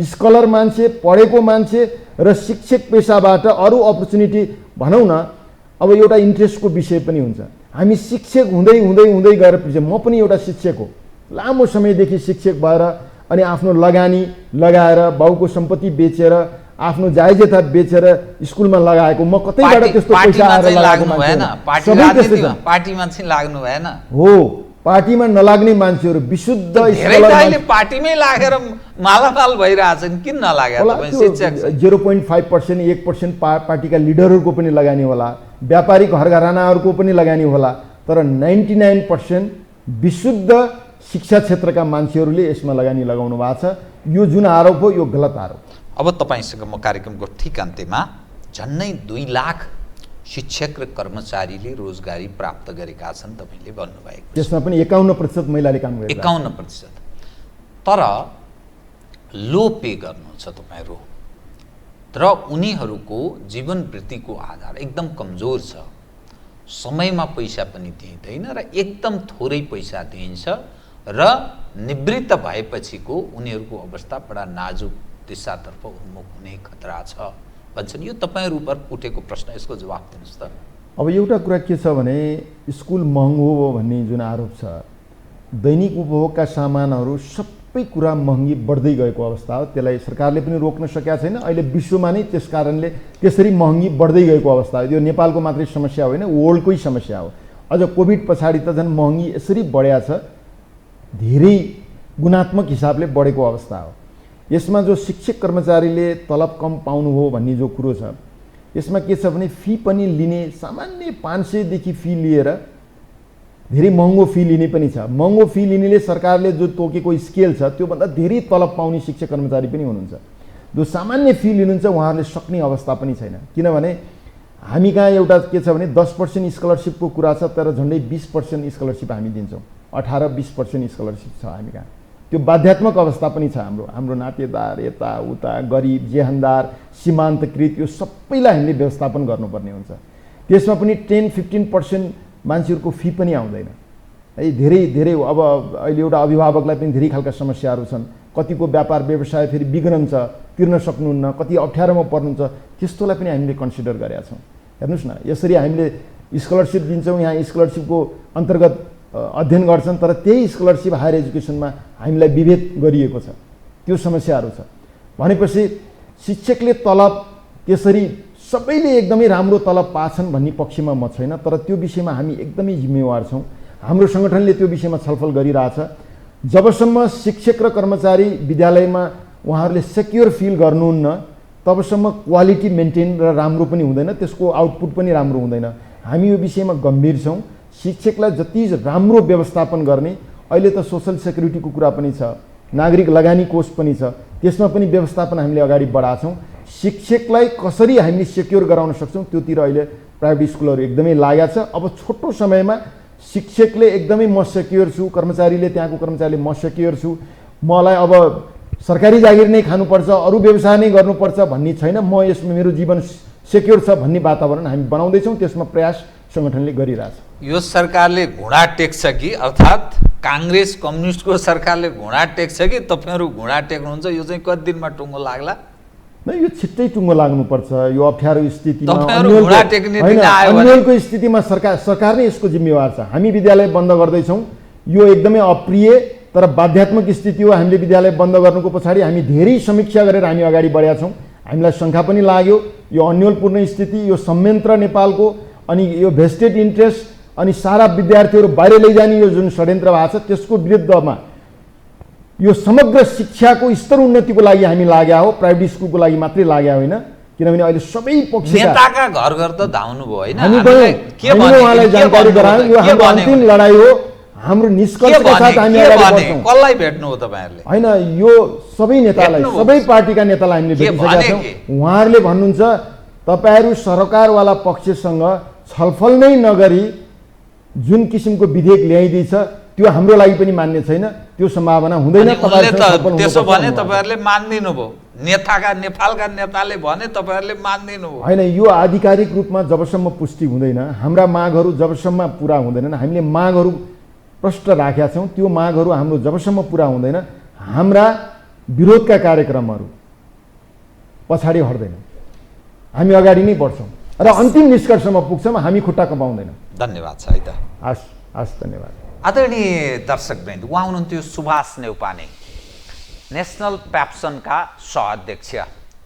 स्कलर मान्छे, पढेको मान्छे र शिक्षक पेसाबाट अरू अपर्च्युनिटी भनौँ न, अब एउटा इन्ट्रेस्टको विषय पनि हुन्छ। हामी शिक्षक हुँदै हुँदै हुँदै गएर पछि, म पनि एउटा शिक्षक हो, लामो समयदेखि शिक्षक भएर अनि आफ्नो लगानी लगाएर बाउको सम्पत्ति बेचेर आफ्नो जायजेता बेचेर स्कुलमा लगाएको, म कतैबाट त्यस्तो पैसा आएर लगाएको मान्छे पार्टीमा चाहिँ लाग्नु भएन हो। पार्टीमा नलाग्ने मान्छेहरू विशुद्ध पार्टीमै लागेर मालामाल भइरहेछन्, किन नलागेर 0.5% 1% पार्टीका लिडरहरूको पनि लगानी होला, व्यापारिक घरघरानाहरूको पनि लगानी होला, तर 99% विशुद्ध शिक्षा क्षेत्रका मान्छेहरूले यसमा लगानी लगाउनु भएको छ। यो जुन आरोप हो यो गलत आरोप। अब तपाईसँग म कार्यक्रमको ठिक अन्त्यमा झन्नै 2 लाख शिक्षक र कर्मचारीले रोजगारी प्राप्त गरेका छन् तपाईले भन्नुभएको। त्यसमा पनि 51% महिलाले काम गरेका, 51%। तर लो पे गर्नुहुन्छ तपाईहरु र उनीहरूको जीवन वृत्तिको आधार एकदम कमजोर छ, समयमा पैसा पनि दिइदैन र एकदम थोरै पैसा दिइन्छ र निवृत्त भएपछिको उनीहरूको अवस्था बडा नाजुक दिशातर्फ उन्मुख हुने खतरा छ भन्छन्। यो तपाईहरु उपर उठेको प्रश्न, यसको जवाफ दिनुस् त। अब एउटा कुरा के छ भने स्कुल महँगो हो भन्ने जुन आरोप छ, दैनिक उपभोगका सामानहरू सबै कुरा महँगी बढ्दै गएको अवस्था हो। त्यसलाई सरकारले पनि रोक्न सकेका छैन। अहिले विश्वमा नै त्यस कारणले त्यसरी महँगी बढ्दै गएको अवस्था हो। यो नेपालको मात्रै समस्या होइन, वर्ल्डकै समस्या हो। अझ कोभिड पछाडि त झन् महँगी यसरी बढ्या छ, धेरै गुणात्मक हिसाबले बढेको अवस्था हो। यसमा जो शिक्षक कर्मचारीले तलब कम पाउनु हो भन्ने जो कुरो छ, यसमा के छ भने फी पनि लिने, सामान्य 500 देखि फी लिएर धेरै महँगो फी लिने पनि छ। महँगो फी लिनेले सरकारले जो तोकेको स्केल छ त्योभन्दा धेरै तलब पाउने शिक्षक कर्मचारी पनि हुनुहुन्छ। जो सामान्य फी लिनुहुन्छ उहाँहरूले सक्ने अवस्था पनि छैन। किनभने हामी कहाँ एउटा के छ भने 10% स्कलरसिपको कुरा छ, तर झन्डै 20% स्कलरसिप हामी दिन्छौँ। 18-20% स्कलरसिप छ हामी कहाँ। त्यो बाध्यात्मक अवस्था पनि छ। हाम्रो नातेदार, यताउता, गरिब, जेहनदार, सीमान्तकृत, यो सबैलाई हामीले व्यवस्थापन गर्नुपर्ने हुन्छ। त्यसमा पनि 10-15% मान्छेहरूको फी पनि आउँदैन है। धेरै अब अहिले एउटा अभिभावकलाई पनि धेरै खालका समस्याहरू छन्। कतिको व्यापार व्यवसाय फेरि बिग्रन्छ, तिर्न सक्नुहुन्न, कति अप्ठ्यारोमा पर्नुहुन्छ, त्यस्तोलाई पनि हामीले कन्सिडर गरेका छौँ। हेर्नुहोस् न, यसरी हामीले स्कलरसिप दिन्छौँ, यहाँ स्कलरसिपको अन्तर्गत अध्ययन गर्छन्, तर त्यही स्कलरसिप हायर एजुकेसनमा हामीलाई विभेद गरिएको छ। त्यो समस्याहरू छ भनेपछि शिक्षकले तलब त्यसरी सबैले एकदमै राम्रो तलब पाछन् भन्ने पक्षमा म छैन, तर त्यो विषयमा हामी एकदमै जिम्मेवार छौँ। हाम्रो सङ्गठनले त्यो विषयमा छलफल गरिरहेछ। जबसम्म शिक्षक र कर्मचारी विद्यालयमा उहाँहरूले सेक्योर फिल गर्नुहुन्न तबसम्म क्वालिटी मेन्टेन र राम्रो पनि हुँदैन, त्यसको आउटपुट पनि राम्रो हुँदैन। हामी यो विषयमा गम्भीर छौँ। शिक्षकलाई जति राम्रो व्यवस्थापन गर्ने, अहिले त सोसल सेक्युरिटीको कुरा पनि छ, नागरिक लगानी कोष पनि छ, त्यसमा पनि व्यवस्थापन हामीले अगाडि बढाछौँ। शिक्षकलाई कसरी हामीले सेक्योर गराउन सक्छौँ त्योतिर अहिले प्राइभेट स्कुलहरू एकदमै लागेको छ। अब छोटो समयमा शिक्षकले एकदमै म सेक्योर छु, कर्मचारीले, त्यहाँको कर्मचारीले म सेक्योर छु, मलाई अब सरकारी जागिर नै खानुपर्छ, अरू व्यवसाय नै गर्नुपर्छ भन्ने छैन, म यसमा मेरो जीवन सेक्योर छ भन्ने वातावरण हामी बनाउँदैछौँ। त्यसमा प्रयास सङ्गठनले गरिरहेछ। यो सरकारले घुँडा टेक्छ कि, अर्थात् काङ्ग्रेस कम्युनिस्टको सरकारले घुँडा टेक्छ कि तपाईँहरू घुँडा टेक्नुहुन्छ? यो चाहिँ कति दिनमा टुङ्गो लाग्ला? न, यो छिट्टै टुङ्गो लाग्नुपर्छ। यो अप्ठ्यारो स्थितिमा, अन्यलको स्थितिमा सरकार नै यसको जिम्मेवार छ। हामी विद्यालय बन्द गर्दैछौँ, यो एकदमै अप्रिय तर बाध्यात्मक स्थिति हो। हामीले विद्यालय बन्द गर्नुको पछाडि हामी धेरै समीक्षा गरेर हामी अगाडि बढेका छौँ। हामीलाई शङ्का पनि लाग्यो यो अन्यलपूर्ण स्थिति, यो संयन्त्र नेपालको, अनि यो भेस्टेड इन्ट्रेस्ट, अनि सारा विद्यार्थीहरू बाहिर लैजाने यो जुन षड्यन्त्र भएको छ त्यसको विरुद्धमा यो समग्र शिक्षाको स्तर उन्नतिको लागि हामी लागेका हो, प्राइभेट स्कुलको लागि मात्रै लागेका होइन। किनभने अहिले सबै पक्षका नेताका घर घर त धाउनु भयो होइन, उहाँलाई जानकारी गरायौँ। यो हाम्रो अन्तिम लडाइँ हो। हाम्रो के निष्कर्षका भने साथ हामी के अगाडि भने बढ्छौँ। कसलाई भेट्नु हो तपाईँहरूले होइन, यो सबै नेतालाई, भेट्नुभयो। सबै पार्टीका नेतालाई हामीले के भेटिसकेका भने छौँ। के? उहाँहरूले भन्नुहुन्छ तपाईँहरू सरकारवाला पक्षसँग छलफल नै नगरी जुन किसिमको विधेयक ल्याइदिएछ त्यो हाम्रो लागि पनि मान्य छैन, त्यो सम्भावना हुँदैन। अनि उनले तपाईँहरूसँग त छलफल त्यसो हुनुपर्छ भने भन्नुभएको छ। तपाईँहरूले मानिदिनु भयो, नेपालका नेताले भने तपाईँहरूले मानिदिनु भयो। होइन, यो आधिकारिक रूपमा जबसम्म पुष्टि हुँदैन, हाम्रा मागहरू जबसम्म पुरा हुँदैनन्, हामीले मागहरू प्रष्ट राखेका छौँ, त्यो मागहरू हाम्रो जबसम्म पुरा हुँदैन हाम्रा विरोधका कार्यक्रमहरू पछाडि हट्दैन, हामी अगाडि नै बढ्छौँ र अन्तिम निष्कर्षमा पुग्छौँ, हामी खुट्टा कमाउँदैनौँ। धन्यवाद छ है त। हस् हस्, धन्यवाद। आदरणीय दर्शकवृन्द, उहाँ हुनुहुन्थ्यो सुभाष नेउपाने, नेसनल प्याप्सनका सहअध्यक्ष।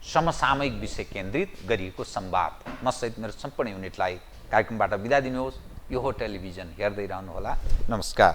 समसामयिक विषय केन्द्रित गरिएको संवाद म सहित मेरो सम्पूर्ण युनिटलाई कार्यक्रमबाट बिदा दिनुहोस्। यो हो टेलिभिजन, हेर्दै रहनुहोला। नमस्कार।